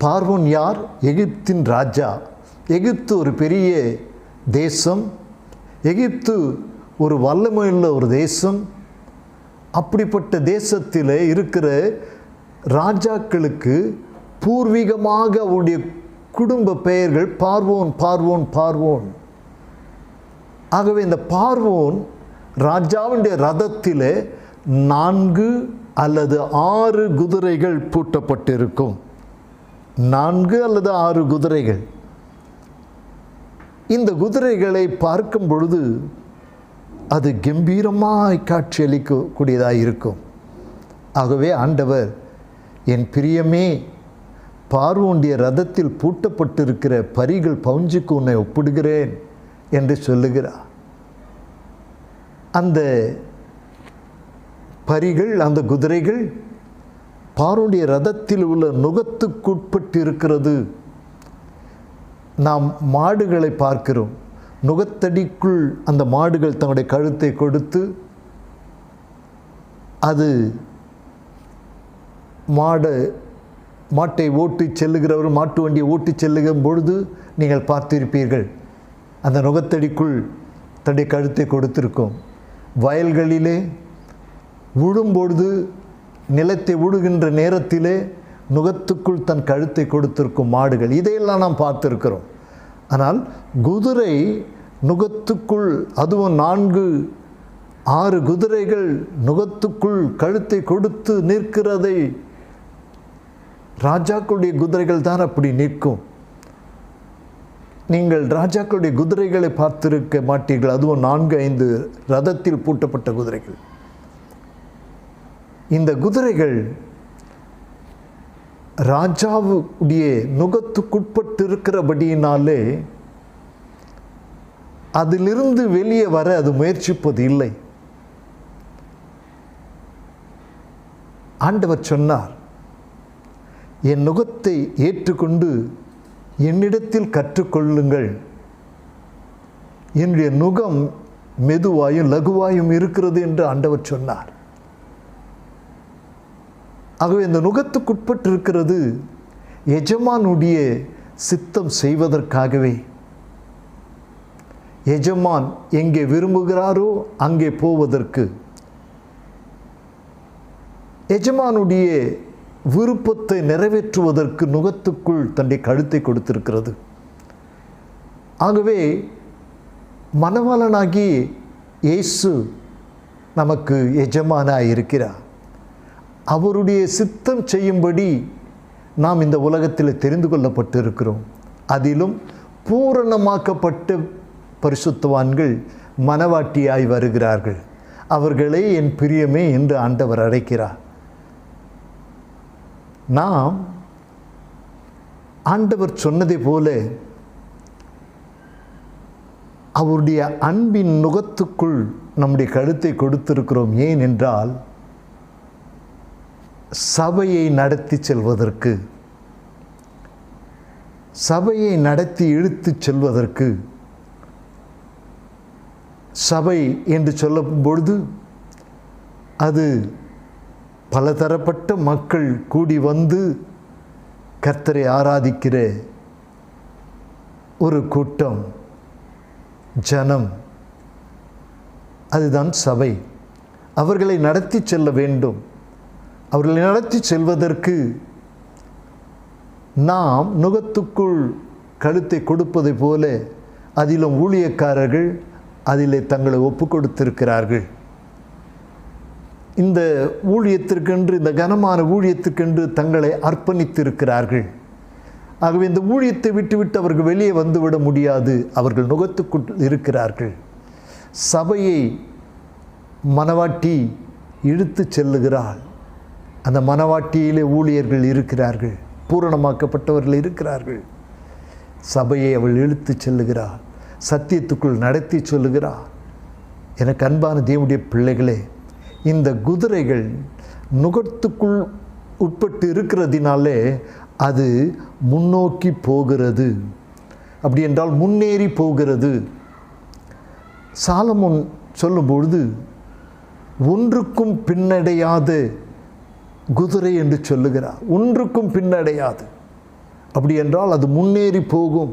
பார்வோன் யார்? எகிப்தின் ராஜா. எகிப்து ஒரு பெரிய தேசம், எகிப்து ஒரு வல்லமையுள்ள ஒரு தேசம். அப்படிப்பட்ட தேசத்தில் இருக்கிற ராஜாக்களுக்கு பூர்வீகமாக அவருடைய குடும்ப பெயர்கள் பார்வோன், பார்வோன், பார்வோன். ஆகவே இந்த பார்வோன் ராஜாவுடைய ரதத்திலே 4 அல்லது 6 குதிரைகள் பூட்டப்பட்டிருக்கும். 4 அல்லது 6 குதிரைகள். இந்த குதிரைகளை பார்க்கும் பொழுது அது கம்பீரமாய் காட்சியளிக்கக்கூடியதாக இருக்கும். ஆகவே ஆண்டவர், என் பிரியமே, பார்வோனுடைய ரதத்தில் பூட்டப்பட்டிருக்கிற பரிகள் பவுஞ்சுக்கு உன்னை ஒப்பிடுகிறேன் என்று சொல்லுகிறார். அந்த பரிகள், அந்த குதிரைகள் பார்வோனுடைய ரதத்தில் உள்ள நுகத்துக்குட்பட்டிருக்கிறது. நாம் மாடுகளை பார்க்கிறோம். நுகத்தடிக்குள் அந்த மாடுகள் தங்களுடைய கழுத்தை கொடுத்து அது மாட்டை ஓட்டி செல்லுகிறவர் மாட்டு வண்டியை ஓட்டி செல்லுகிற பொழுது நீங்கள் பார்த்திருப்பீர்கள், அந்த நுகத்தடிக்குள் தன்னுடைய கழுத்தை கொடுத்திருக்கும். வயல்களிலே உழும்பொழுது, நிலத்தை உழுகின்ற நேரத்திலே நுகத்துக்குள் தன் கழுத்தை கொடுத்திருக்கும் மாடுகள். இதையெல்லாம் நாம் பார்த்துருக்கிறோம். ஆனால் குதிரை நுகத்துக்குள், அதுவும் 4-6 குதிரைகள் நுகத்துக்குள் கழுத்தை கொடுத்து நிற்கிறதை, ராஜாக்களுடைய குதிரைகள் தான் அப்படி நிற்கும். நீங்கள் ராஜாக்களுடைய குதிரைகளை பார்த்திருக்க மாட்டீர்கள். அதுவும் 4-5 ரதத்தில் பூட்டப்பட்ட குதிரைகள். இந்த குதிரைகள் ராஜாவுடைய நுகத்துக்குட்பட்டு இருக்கிறபடியினாலே அதிலிருந்து வெளியே வர அது முயற்சிப்பது இல்லை. ஆண்டவர் சொன்னார், என் நுகத்தை ஏற்றுக்கொண்டு என்னிடத்தில் கற்றுக்கொள்ளுங்கள், என்னுடைய நுகம் மெதுவாயும் லகுவாயும் இருக்கிறது என்று ஆண்டவர் சொன்னார். ஆகவே இந்த நுகத்துக்குட்பட்டு இருக்கிறது எஜமானுடைய சித்தம் செய்வதற்காகவே. எஜமான் எங்கே விரும்புகிறாரோ அங்கே போவதற்கு, எஜமானுடைய விருப்பத்தை நிறைவேற்றுவதற்கு நுகத்துக்குள் தன்னுடைய கழுத்தை கொடுத்திருக்கிறது. ஆகவே மணவாளனாகி இயேசு நமக்கு எஜமானாய் இருக்கிறார். அவருடைய சித்தம் செய்யும்படி நாம் இந்த உலகத்தில் தெரிந்து கொள்ளப்பட்டு இருக்கிறோம். அதிலும் பூரணமாக்கப்பட்ட பரிசுத்தவான்கள் மணவாட்டியாய் வருகிறார்கள். அவர்களே என் பிரியமே என்று ஆண்டவர் அழைக்கிறார். நாம் ஆண்டவர் சொன்னதை போல அவருடைய அன்பின் நுகத்துக்குள் நம்முடைய கழுத்தை கொடுத்திருக்கிறோம். ஏன் என்றால் சபையை நடத்தி செல்வதற்கு, சபையை நடத்தி இழுத்து செல்வதற்கு. சபை என்று சொல்லும் பொழுது அது பலதரப்பட்ட மக்கள் கூடி வந்து கர்த்தரை ஆராதிக்கிற ஒரு கூட்டம், ஜனம், அதுதான் சபை. அவர்களை நடத்தி செல்ல வேண்டும். அவர்களை நடத்தி செல்வதற்கு நாம் நுகத்துக்குள் கழுத்தை கொடுப்பதை போல அதிலும் ஊழியக்காரர்கள் அதிலே தங்களை ஒப்பு கொடுத்திருக்கிறார்கள். இந்த ஊழியத்திற்கென்று, இந்த கனமான ஊழியத்திற்கென்று தங்களை அர்ப்பணித்திருக்கிறார்கள். ஆகவே இந்த ஊழியத்தை விட்டுவிட்டு அவர்கள் வெளியே வந்துவிட முடியாது. அவர்கள் நுகத்துக்குள் இருக்கிறார்கள். சபையை மணவாட்டி இழுத்து செல்லுகிறாள். அந்த மணவாட்டியிலே ஊழியர்கள் இருக்கிறார்கள், பூரணமாக்கப்பட்டவர்கள் இருக்கிறார்கள். சபையை அவள் இழுத்து செல்லுகிறாள், சத்தியத்துக்குள் நடத்தி சொல்லுகிறாள். எனக்கு அன்பான தேவனுடைய பிள்ளைகளே, இந்த குதிரைகள் நுகத்துக்குள் உட்பட்டு இருக்கிறதினாலே அது முன்னோக்கி போகிறது. அப்படி என்றால் முன்னேறி போகிறது. சாலமோன் சொல்லும்பொழுது ஒன்றுக்கும் பின்னடையாத குதிரை என்று சொல்லுகிறார். ஒன்றுக்கும் பின்னடையாது. அப்படி என்றால் அது முன்னேறி போகும்.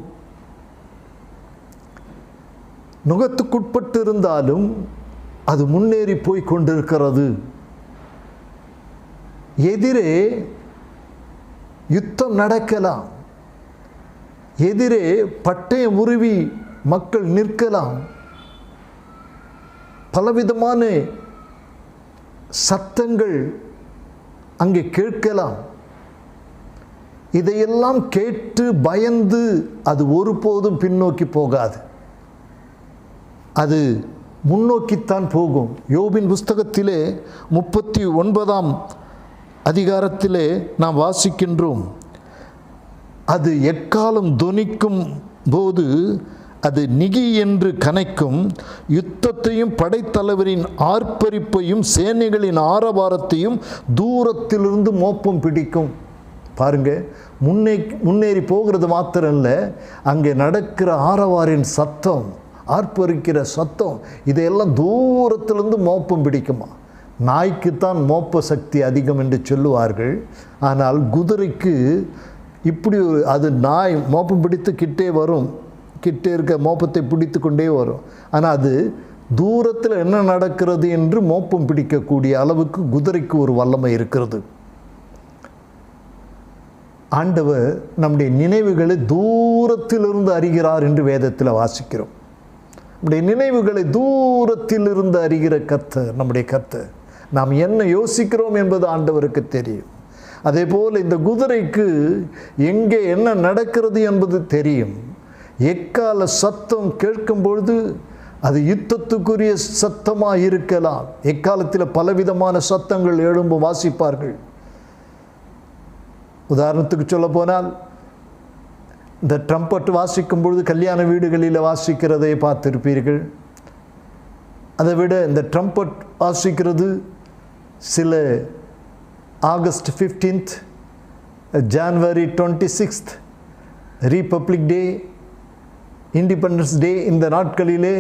நுகத்துக்குட்பட்டு இருந்தாலும் அது முன்னேறி போய் கொண்டிருக்கிறது. எதிரே யுத்தம் நடக்கலாம், எதிரே பட்டயம் உருவி மக்கள் நிற்கலாம், பலவிதமான சத்தங்கள் அங்கே கேட்கலாம். இதையெல்லாம் கேட்டு பயந்து அது ஒருபோதும் பின்னோக்கி போகாது. அது முன்னோக்கித்தான் போகும். யோபின் புஸ்தகத்திலே 39ஆம் அதிகாரத்திலே நாம் வாசிக்கின்றோம். அது எக்காலம் தொனிக்கும் போது அது நிகி என்று கனைக்கும், யுத்தத்தையும் படைத்தலைவரின் ஆர்ப்பரிப்பையும் சேனைகளின் ஆரவாரத்தையும் தூரத்திலிருந்து மோப்பம் பிடிக்கும். பாருங்க, முன்னேறி போகிறது மாத்திரம் இல்லை, அங்கே நடக்கிற ஆரவாரின் சத்தம், ஆர்ப்பரிக்கிற சத்தம், இதையெல்லாம் தூரத்திலிருந்து மோப்பம் பிடிக்குமா. நாய்க்குத்தான் மோப்ப சக்தி அதிகம் என்று சொல்லுவார்கள். ஆனால் குதிரைக்கு இப்படி அது நாய் மோப்பம் பிடித்து கிட்டே வரும், கிட்டே இருக்க மோப்பத்தை பிடித்து கொண்டே வரும். ஆனால் அது தூரத்தில் என்ன நடக்கிறது என்று மோப்பம் பிடிக்கக்கூடிய அளவுக்கு குதிரைக்கு ஒரு வல்லமை இருக்கிறது. ஆண்டவர் நம்முடைய நினைவுகளை தூரத்திலிருந்து அறிகிறார் என்று வேதத்தில் வாசிக்கிறோம். நம்முடைய நினைவுகளை தூரத்திலிருந்து அறிகிற கர்த்தர் நம்முடைய கர்த்தர். நாம் என்ன யோசிக்கிறோம் என்பது ஆண்டவருக்கு தெரியும். அதே போல் இந்த குதிரைக்கு எங்கே என்ன நடக்கிறது என்பது தெரியும். எக்கால சத்தம் கேட்கும் பொழுது அது யுத்தத்துக்குரிய சத்தமாக இருக்கலாம். எக்காலத்தில் பலவிதமான சத்தங்கள் எழும்பும், வாசிப்பார்கள். உதாரணத்துக்கு சொல்ல போனால் இந்த ட்ரம்பட் வாசிக்கும் பொழுது கல்யாண வீடுகளில் வாசிக்கிறதை பார்த்திருப்பீர்கள். அதை விட இந்த ட்ரம்பட் வாசிக்கிறது சில August 15th, January 26th, Republic Day, Independence Day, இந்த நாட்களிலே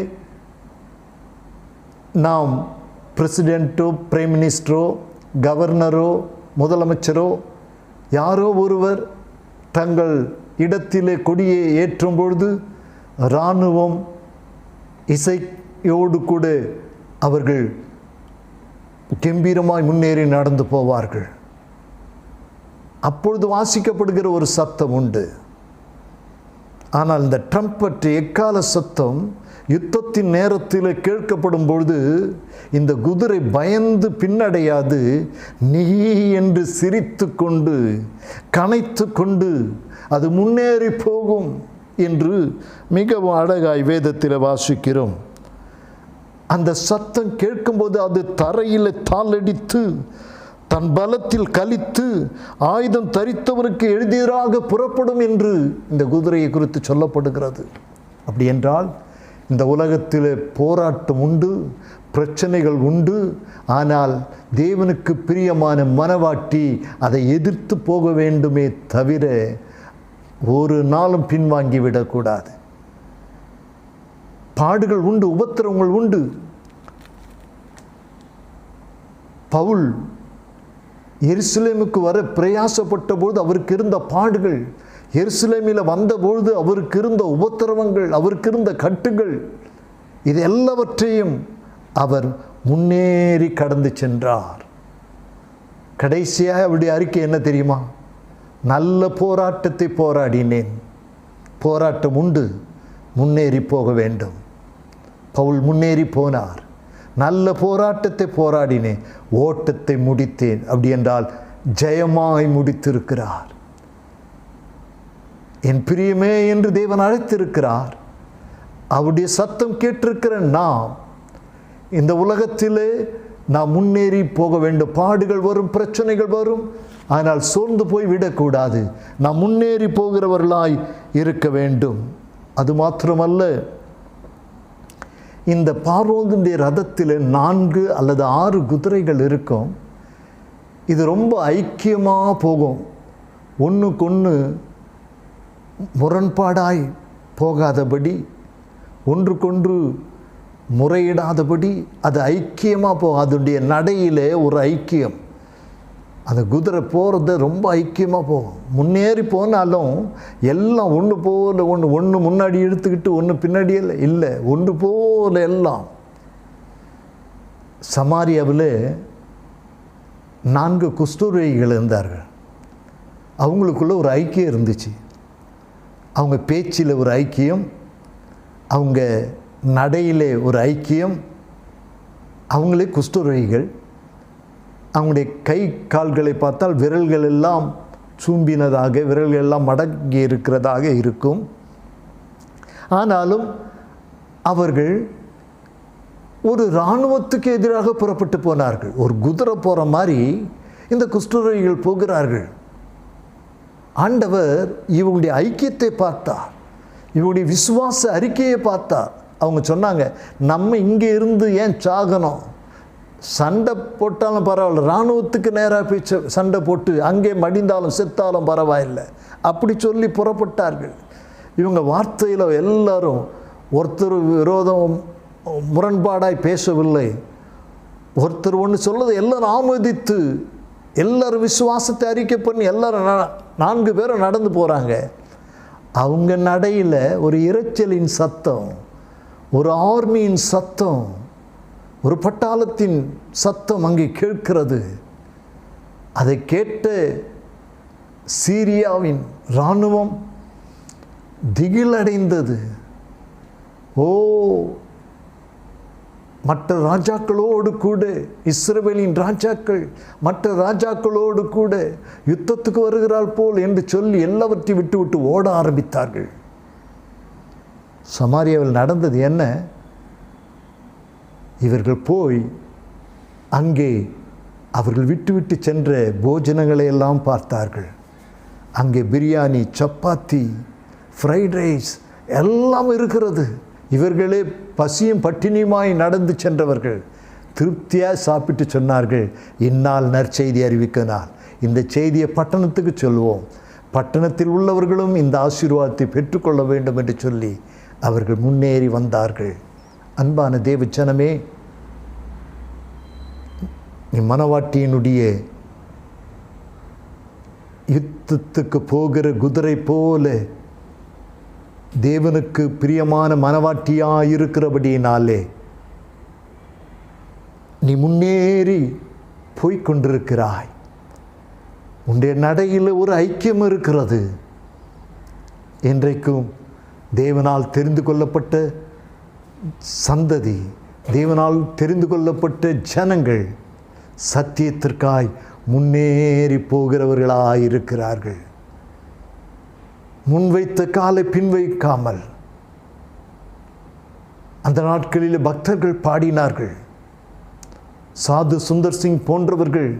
நாம் பிரசிடெண்ட்டோ, பிரைம் மினிஸ்டரோ, கவர்னரோ, முதலமைச்சரோ யாரோ ஒருவர் தங்கள் இடத்திலே கொடியை ஏற்றும் பொழுது இராணுவம் இசையோடு கூட அவர்கள் கம்பீரமாய் முன்னேறி நடந்து போவார்கள். அப்பொழுது வாசிக்கப்படுகிற ஒரு சத்தம் உண்டு. ஆனால் இந்த ட்ரம்பட் எக்கால சத்தம் யுத்தத்தின் நேரத்தில் கேட்கப்படும் பொழுது இந்த குதிரை பயந்து பின்னடையாது, நீ என்று சிரித்து கொண்டு கனைத்து கொண்டு அது முன்னேறி போகும் என்று மிகவும் அழகாய் வேதத்தில் வாசிக்கிறோம். அந்த சத்தம் கேட்கும்போது அது தரையில் தாளடித்து தன் பலத்தில் கலித்து ஆயுதம் தரித்தவருக்கு எதிராக புறப்படும் என்று இந்த குதிரையை குறித்து சொல்லப்படுகிறது. அப்படி என்றால் இந்த உலகத்தில் போராட்டம் உண்டு, பிரச்சனைகள் உண்டு. ஆனால் தேவனுக்கு பிரியமான மனவாட்டி அதை எதிர்த்து போக வேண்டுமே தவிர ஒரு நாளும் பின்வாங்கி விடக்கூடாது. பாடுகள் உண்டு, உபத்திரவங்கள் உண்டு. பவுல் எருசலேமுக்கு வர பிரயாசப்பட்ட போது அவருக்கு இருந்த பாடுகள், எருசலேமில் வந்தபொழுது அவருக்கு இருந்த உபத்திரவங்கள், அவருக்கு இருந்த கட்டுகள், இது எல்லாவற்றையும் அவர் முன்னேறி கடந்து சென்றார். கடைசியாக அவருடைய அறிக்கை என்ன தெரியுமா? நல்ல போராட்டத்தை போராடினேன். போராட்டம் உண்டு, முன்னேறி போக வேண்டும். பவுல் முன்னேறி போனார். நல்ல போராட்டத்தை போராடினேன், ஓட்டத்தை முடித்தேன். அப்படி என்றால் ஜெயமாய் முடித்திருக்கிறார். என் பிரியமே என்று தேவன் அழைத்திருக்கிறார். அவருடைய சத்தம் கேட்டிருக்கிற நாம் இந்த உலகத்திலே நாம் முன்னேறி போக வேண்டும். பாடுகள் வரும், பிரச்சனைகள் வரும், ஆனால் சோர்ந்து போய் விடக்கூடாது. நாம் முன்னேறி போகிறவர்களாய் இருக்க வேண்டும். அது மாத்திரமல்ல, இந்த பார்வோனுடைய ரதத்தில் 4 அல்லது 6 குதிரைகள் இருக்கும். இது ரொம்ப ஐக்கியமாக போகும். ஒன்றுக்கொன்று முரண்பாடாய் போகாதபடி, ஒன்றுக்கொன்று முறையிடாதபடி அது ஐக்கியமாக போகும். அதனுடைய நடையிலே ஒரு ஐக்கியம். அந்த குதிரை போகிறது ரொம்ப ஐக்கியமாக போகும். முன்னேறி போனாலும் எல்லாம் ஒன்று போல ஒன்று முன்னாடி இழுத்துக்கிட்டு ஒன்று பின்னாடியே இல்லை, ஒன்று போல எல்லாம். சமாரியாவில் 4 குஷ்டரோகிகள் இருந்தார்கள். அவங்களுக்குள்ள ஒரு ஐக்கியம் இருந்துச்சு. அவங்க பேச்சில் ஒரு ஐக்கியம், அவங்க நடையிலே ஒரு ஐக்கியம். அவங்களே குஷ்டரோகிகள். அவங்களுடைய கை கால்களை பார்த்தால் விரல்கள் எல்லாம் சூம்பினதாக, விரல்கள் எல்லாம் மடங்கி இருக்கிறதாக இருக்கும். ஆனாலும் அவர்கள் ஒரு இராணுவத்துக்கு எதிராக புறப்பட்டு போனார்கள். ஒரு குதிரை போகிற மாதிரி இந்த குஷ்டரோகிகள் போகிறார்கள். ஆண்டவர் இவங்களுடைய ஐக்கியத்தை பார்த்தார், இவங்களுடைய விசுவாச அறிக்கையை பார்த்தார். அவங்க சொன்னாங்க, நம்ம இங்கே இருந்து ஏன் சாகணும்? சண்டை போட்டாலும் பரவாயில்ல, இராணுவத்துக்கு நேராக போய் சண்டை போட்டு அங்கே மடிந்தாலும் செத்தாலும் பரவாயில்லை, அப்படி சொல்லி புறப்பட்டார்கள். இவங்க வார்த்தையில் எல்லாரும் ஒருத்தர் விரோதம் முரண்பாடாய் பேசவில்லை. ஒருத்தர் ஒன்று சொல்லதை எல்லாரும் ஆமோதித்து எல்லாரும் விசுவாசத்தை அறிக்கை பண்ணி எல்லாரும் 4 பேரும் நடந்து போகிறாங்க. அவங்க நடையில் ஒரு இரைச்சலின் சத்தம், ஒரு ஆர்மியின் சத்தம், ஒரு பட்டாளத்தின் சத்தம் அங்கே கேட்கிறது. அதை கேட்டு சீரியாவின் இராணுவம் திகிலடைந்தது. ஓ, மற்ற ராஜாக்களோடு கூட, இஸ்ரவேலின் ராஜாக்கள் மற்ற ராஜாக்களோடு கூட யுத்தத்துக்கு வருகிறாள் போல் என்று சொல்லி எல்லாவற்றையும் விட்டு விட்டு ஓட ஆரம்பித்தார்கள். சமாரியாவில் நடந்தது என்ன? இவர்கள் போய் அங்கே அவர்கள் விட்டு விட்டு சென்ற போஜனங்களை எல்லாம் பார்த்தார்கள். அங்கே பிரியாணி, சப்பாத்தி, ஃப்ரைட் ரைஸ் எல்லாம் இருக்கிறது. இவர்களே பசியும் பட்டினியுமாய் நடந்து சென்றவர்கள் திருப்தியாக சாப்பிட்டு சொன்னார்கள், இந்நாள் நற்செய்தி அறிவிக்க நாள், இந்த செய்தியை பட்டணத்துக்கு சொல்வோம், பட்டணத்தில் உள்ளவர்களும் இந்த ஆசீர்வாதத்தை பெற்றுக்கொள்ள வேண்டும் என்று சொல்லி அவர்கள் முன்னேறி வந்தார்கள். அன்பான தேவச்சனமே, நீ மணவாட்டியினுடைய யுத்தத்துக்கு போகிற குதிரை போல தேவனுக்கு பிரியமான மணவாட்டியாயிருக்கிறபடியினாலே நீ முன்னேறி போய்கொண்டிருக்கிறாய். உன்னுடைய நடையில் ஒரு ஐக்கியம் இருக்கிறது. இன்றைக்கும் தேவனால் தெரிந்து கொள்ளப்பட்ட சந்ததி, தேவனால் தெரிந்து கொள்ளப்பட்ட ஜனங்கள் சத்தியத்திற்காய் முன்னேறி போகிறவர்களாயிருக்கிறார்கள். முன்வைத்த காலை பின்வைக்காமல். அந்த நாட்களில் பக்தர்கள் பாடினார்கள். சாது சுந்தர் சிங் போன்றவர்கள்,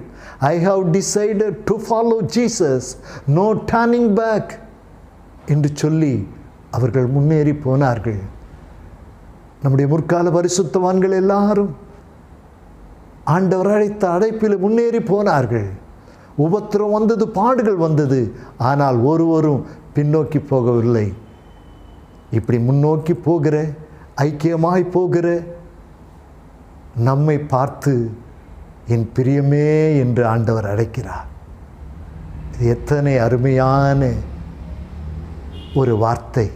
I have decided to follow Jesus, no turning back என்று சொல்லி அவர்கள் முன்னேறி போனார்கள். நம்முடைய முற்கால பரிசுத்தவான்கள் எல்லாரும் ஆண்டவர் அழைத்த அழைப்பில் முன்னேறி போனார்கள். உபத்திரம் வந்தது, பாடுகள் வந்தது, ஆனால் ஒருவரும் பின்னோக்கி போகவில்லை. இப்படி முன்னோக்கி போகிற, ஐக்கியமாய் போகிற நம்மை பார்த்து என் பிரியமே என்று ஆண்டவர் அழைக்கிறார். இது எத்தனை அருமையான ஒரு வார்த்தை.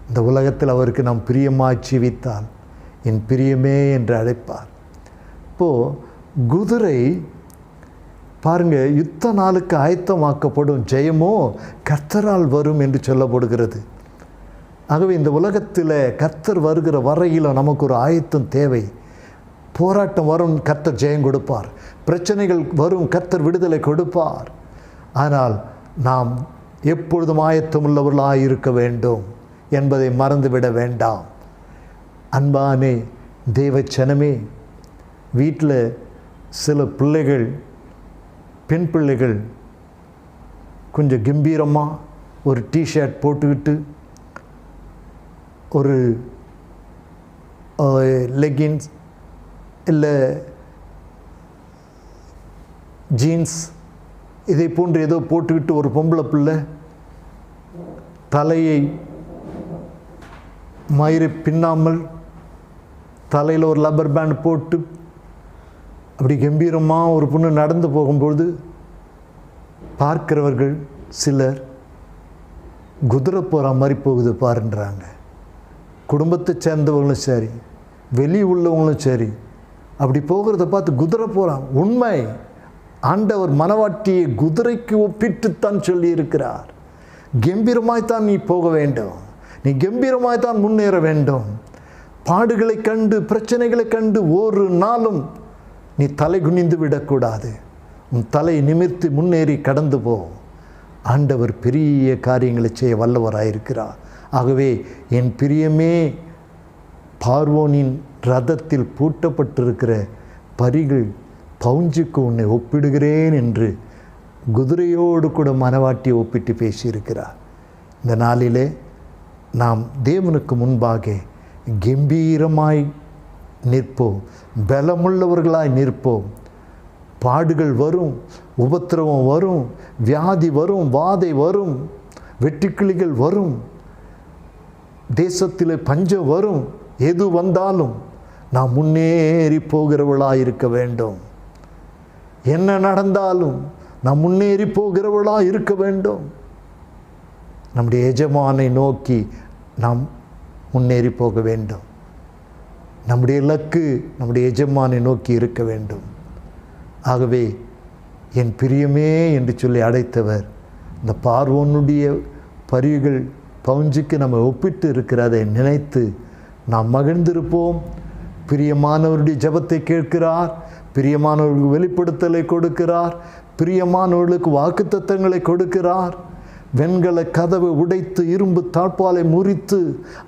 இந்த உலகத்தில் அவருக்கு நாம் பிரியமாய் ஜீவித்தால் என் பிரியமே என்று அழைப்பார். இப்போது குதிரை பாருங்க, யுத்த நாளுக்கு ஆயத்தமாக்கப்படும் ஜெயமோ கர்த்தரால் வரும் என்று சொல்லப்படுகிறது. ஆகவே இந்த உலகத்தில் கர்த்தர் வருகிற வரையில் நமக்கு ஒரு ஆயத்தம் தேவை. போராட்டம் வரும், கர்த்தர் ஜெயம் கொடுப்பார். பிரச்சனைகள் வரும், கர்த்தர் விடுதலை கொடுப்பார். ஆனால் நாம் எப்பொழுதும் ஆயத்தம் உள்ளவர்களாக இருக்க வேண்டும் என்பதை மறந்துவிட வேண்டாம். அன்பானே தேவச்சனமே, வீட்டில் சில பிள்ளைகள், பெண் பிள்ளைகள் கொஞ்சம் கம்பீரமாக ஒரு டிஷர்ட் போட்டுக்கிட்டு, ஒரு லெகின்ஸ் இல்லை ஜீன்ஸ் இதை போன்று ஏதோ போட்டுக்கிட்டு ஒரு பொம்பளை பிள்ளை தலையை மயிரை பின்னாமல் தலையில் ஒரு லப்பர் பேண்ட் போட்டு அப்படி கம்பீரமாக ஒரு பொண்ணு நடந்து போகும்பொழுது பார்க்கிறவர்கள் சிலர் குதிரை போகிற மாதிரி போகுது பாருன்றாங்க. குடும்பத்தை சேர்ந்தவங்களும் சரி, வெளியே உள்ளவங்களும் சரி, அப்படி போகிறத பார்த்து குதிரை போகிறாங்க. உண்மை, ஆண்டவர் மணவாட்டியை குதிரைக்கு ஒப்பிட்டுத்தான் சொல்லியிருக்கிறார். கம்பீரமாய்த்தான் நீ போக வேண்டும், நீ கம்பீரமாய்த்தான் முன்னேற வேண்டும். பாடுகளை கண்டு, பிரச்சனைகளை கண்டு ஒரு நாளும் நீ தலை குனிந்து விடக்கூடாது. உன் தலை நிமிர்த்தி முன்னேறி கடந்து போ. ஆண்டவர் பெரிய காரியங்களை செய்ய வல்லவராயிருக்கிறார். ஆகவே என் பிரியமே, பார்வோனின் ரதத்தில் பூட்டப்பட்டிருக்கிற பரிகள் பவுஞ்சுக்கு உன்னை ஒப்பிடுகிறேன் என்று குதிரையோடு கூட மணவாட்டியை ஒப்பிட்டு பேசியிருக்கிறார். இந்த நாளிலே நாம் தேவனுக்கு முன்பாக கம்பீரமாய் நிற்போம், பலமுள்ளவர்களாய் நிற்போம். பாடுகள் வரும், உபத்திரவம் வரும், வியாதி வரும், வாதை வரும், வெட்டுக்கிளிகள் வரும், தேசத்தில் பஞ்சம் வரும். எது வந்தாலும் நாம் முன்னேறி போகிறவளாக இருக்க வேண்டும். என்ன நடந்தாலும் நாம் முன்னேறி போகிறவளாக இருக்க வேண்டும். நம்முடைய எஜமானை நோக்கி நாம் முன்னேறி போக வேண்டும். நம்முடைய இலக்கு நம்முடைய எஜமானை நோக்கி இருக்க வேண்டும். ஆகவே என் பிரியமே என்று சொல்லி அழைத்தவர் இந்த பார்வோனுடைய பரிவுகள் பவுஞ்சுக்கு நம்ம ஒப்பிட்டு இருக்கிறதை நினைத்து நாம் மகிழ்ந்திருப்போம். பிரியமானவருடைய ஜெபத்தை கேட்கிறார், பிரியமானவர்களுக்கு வெளிப்படுத்தலை கொடுக்கிறார், பிரியமானவர்களுக்கு வாக்குத்தத்தங்களை கொடுக்கிறார். வெண்கல கதவை உடைத்து இரும்பு தாழ்பாலை முறித்து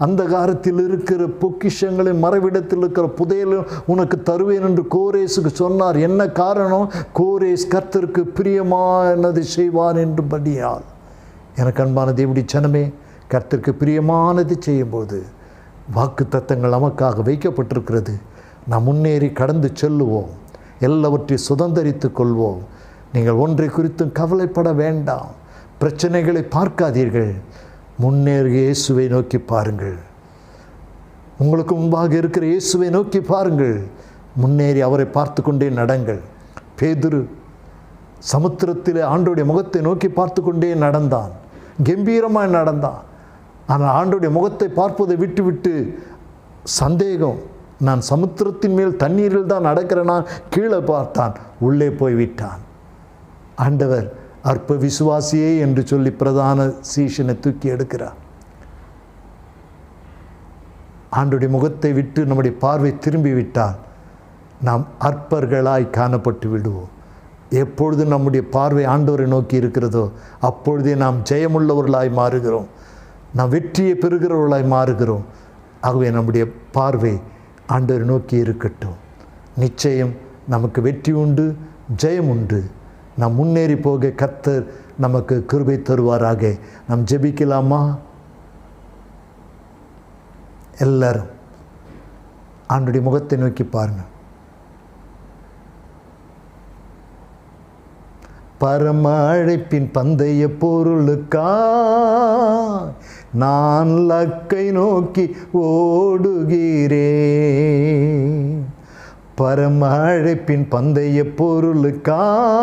அந்தகாரத்தில் இருக்கிற பொக்கிஷங்களை மறைவிடத்தில் இருக்கிற புதையலை உனக்கு தருவேன் என்று கோரேசுக்கு சொன்னார். என்ன காரணம்? கோரேஸ் கர்த்தருக்கு பிரியமானதை செய்வார் என்று படியால். எனக்கு அன்பான தேவனுடைய ஜனமே, கர்த்தருக்கு பிரியமானதை செய்யும்போது வாக்கு தத்தங்கள் நமக்காக வைக்கப்பட்டிருக்கிறது. நாம் முன்னேறி கடந்து செல்லுவோம், எல்லாவற்றையும் சுதந்தரித்து கொள்வோம். நீங்கள் ஒன்றை குறித்தும் கவலைப்பட வேண்டாம். பிரச்சனைகளை பார்க்காதீர்கள், முன்னேறி இயேசுவை நோக்கி பாருங்கள். உங்களுக்கு முன்பாக இருக்கிற இயேசுவை நோக்கி பாருங்கள், முன்னேறி அவரை பார்த்து கொண்டே நடங்கள். பேதுரு சமுத்திரத்தில் ஆண்டோடைய முகத்தை நோக்கி பார்த்து கொண்டே நடந்தான், கம்பீரமாக நடந்தான். ஆனால் ஆண்டோடைய முகத்தை பார்ப்பதை விட்டுவிட்டு சந்தேகம், நான் சமுத்திரத்தின் மேல் தண்ணீரில் தான் நடக்கிறேனா, கீழே பார்த்தான், உள்ளே போய்விட்டான். ஆண்டவர் அற்ப விசுவாசியே என்று சொல்லி பிரதான சீஷனை தூக்கி எடுக்கிறார். ஆண்டுடைய முகத்தை விட்டு நம்முடைய பார்வை திரும்பி விட்டால் நாம் அற்பர்களாய் காணப்பட்டு விடுவோம். எப்பொழுது நம்முடைய பார்வை ஆண்டவரை நோக்கி இருக்கிறதோ அப்பொழுதே நாம் ஜெயமுள்ளவர்களாய் மாறுகிறோம், நாம் வெற்றியை பெறுகிறவர்களாய் மாறுகிறோம். ஆகவே நம்முடைய பார்வை ஆண்டவரை நோக்கி இருக்கட்டும். நிச்சயம் நமக்கு வெற்றி உண்டு, ஜெயம் உண்டு. நாம் முன்னேறி போக கர்த்தர் நமக்கு கிருபை தருவாராக. நாம் ஜெபிக்கலாமா? எல்லாரும் ஆண்டுடைய முகத்தை நோக்கி பாருங்கள். பரம அழைப்பின் பந்தய பொருளுக்காய் நான் லக்கை நோக்கி ஓடுகிறேன். பரம அழைப்பின் பந்தய பொருளுக்காய்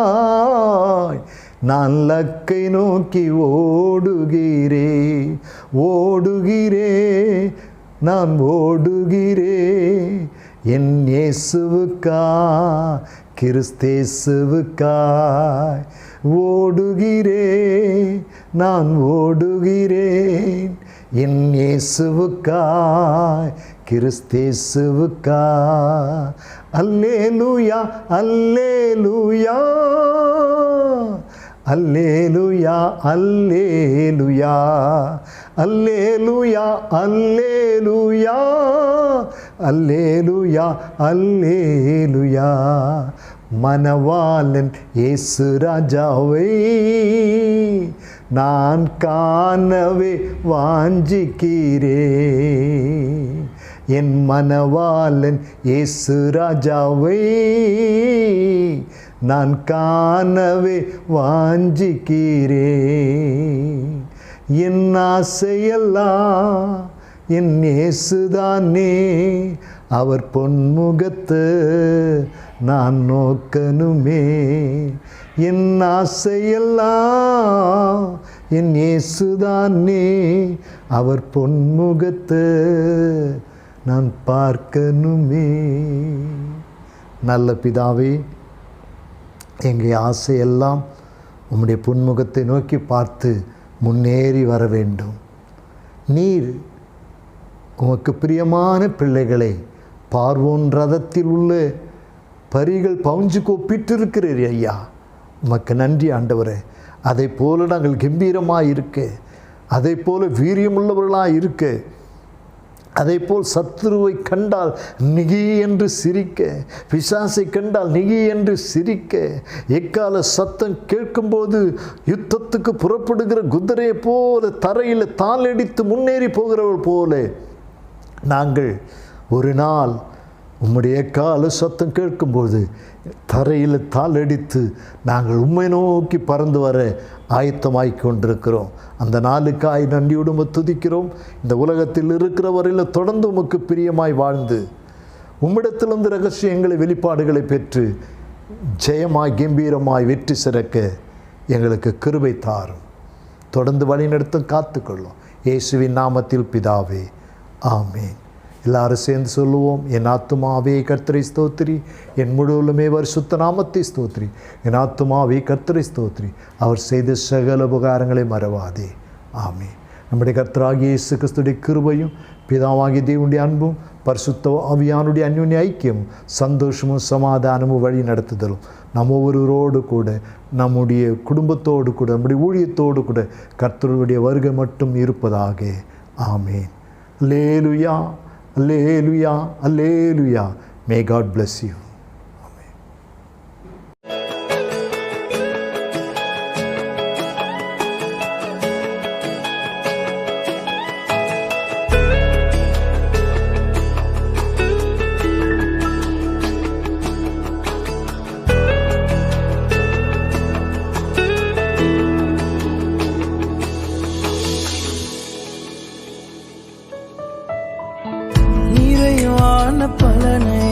நான் லக்கை நோக்கி ஓடுகிறேன். ஓடுகிறேன், நான் ஓடுகிறேன் என் இயேசுவுக்காய், கிறிஸ்தேசுவுக்காய். ஓடுகிறேன், நான் ஓடுகிறேன் என் இயேசுவுக்காய், கிறிஸ்தேசுவுக்காய். அல்லேலூயா, அல்லேலூயா, அல்லேலூயா, அல்லேலூயா, அல்லேலூயா, அல்லேலூயா, அல்லேலூயா, அல்லேலூயா. மணவாளன் இயேசு ராஜாவை நான் காணவே வாஞ்சிக்கிறேன். என் மணவாளன் இயேசு ராஜாவை நான் காணவே வாஞ்சிக்கிறேன். என் ஆசையெல்லாம் என் இயேசுதானே, அவர் பொன்முகத்து நான் நோக்கணுமே. என் ஆசையெல்லாம் என் இயேசுதானே, அவர் பொன்முகத்து நான் பார்க்கணுமே. நல்ல பிதாவே, எங்கள் ஆசையெல்லாம் உம்முடைய பொன்முகத்தை நோக்கி பார்த்து முன்னேறி வர வேண்டும். நீர் உமக்கு பிரியமான பிள்ளைகளை பார்வோன் ரதத்தில் உள்ள பரிகள் பவுஞ்சுக்கு ஒப்பிட்டிருக்கிறீர் ஐயா. உமக்கு நன்றி ஆண்டவரே. அதை போல நாங்கள் கம்பீரமாக இருக்க, அதை போல வீரியமுள்ளவர்களாக இருக்க, அதை போல் சத்துருவை கண்டால் நிகி என்று சிரிக்க, பிசாசை கண்டால் நிகி என்று சிரிக்க, எக்கால சத்தம் கேட்கும்போது யுத்தத்துக்கு புறப்படுகிற குதிரையை போல தரையில் தாளடித்து முன்னேறி போகிறவள் போல நாங்கள் ஒரு நாள் உம்முடைய எக்கால சத்தம் கேட்கும்போது தரையில் தாளடித்து நாங்கள் உம்மை நோக்கி பறந்து வர ஆயத்தமாய் கொண்டிருக்கிறோம். அந்த நாளுக்காய் நன்றியோடு துதிக்கிறோம். இந்த உலகத்தில் இருக்கிற வரையில் தொடர்ந்து உமக்கு பிரியமாய் வாழ்ந்து உம்மிடத்திலிருந்து ரகசியங்களை வெளிப்பாடுகளை பெற்று ஜெயமாய் கம்பீரமாய் வெற்றி சிறக்க எங்களுக்கு கிருபை தாரும். தொடர்ந்து வழிநடத்தும் காத்துக்கொள்ளும். இயேசுவின் நாமத்தில் பிதாவே, ஆமேன். எல்லாரும் சேர்ந்து சொல்லுவோம். என் ஆத்துமாவே கர்த்தரை ஸ்தோத்திரி, என் முழுவலுமே பரிசுத்த நாமத்தை ஸ்தோத்திரி. என் ஆத்துமாவே கர்த்தரை ஸ்தோத்திரி, அவர் செய்த சகல உபகாரங்களை மறவாதே. ஆமென். நம்முடைய கர்த்தராகிய இயேசு கிறிஸ்துடைய கிருபையும் பிதாவாகிய தேவனுடைய அன்பும் பரிசுத்த ஆவியானுடைய அந்யோன்ய ஐக்கியமும் சந்தோஷமும் சமாதானமும் வழி நடத்துதலும் நம்ம ஒவ்வொருவரோடு கூட, நம்முடைய குடும்பத்தோடு கூட, நம்முடைய ஊழியத்தோடு கூட கர்த்தருடைய வருகை மட்டும் இருப்பதாக. ஆமென். அல்லேலூயா, அல்லேலூயா, அல்லேலூயா. May God bless you. Amen. நிறைவான பலனை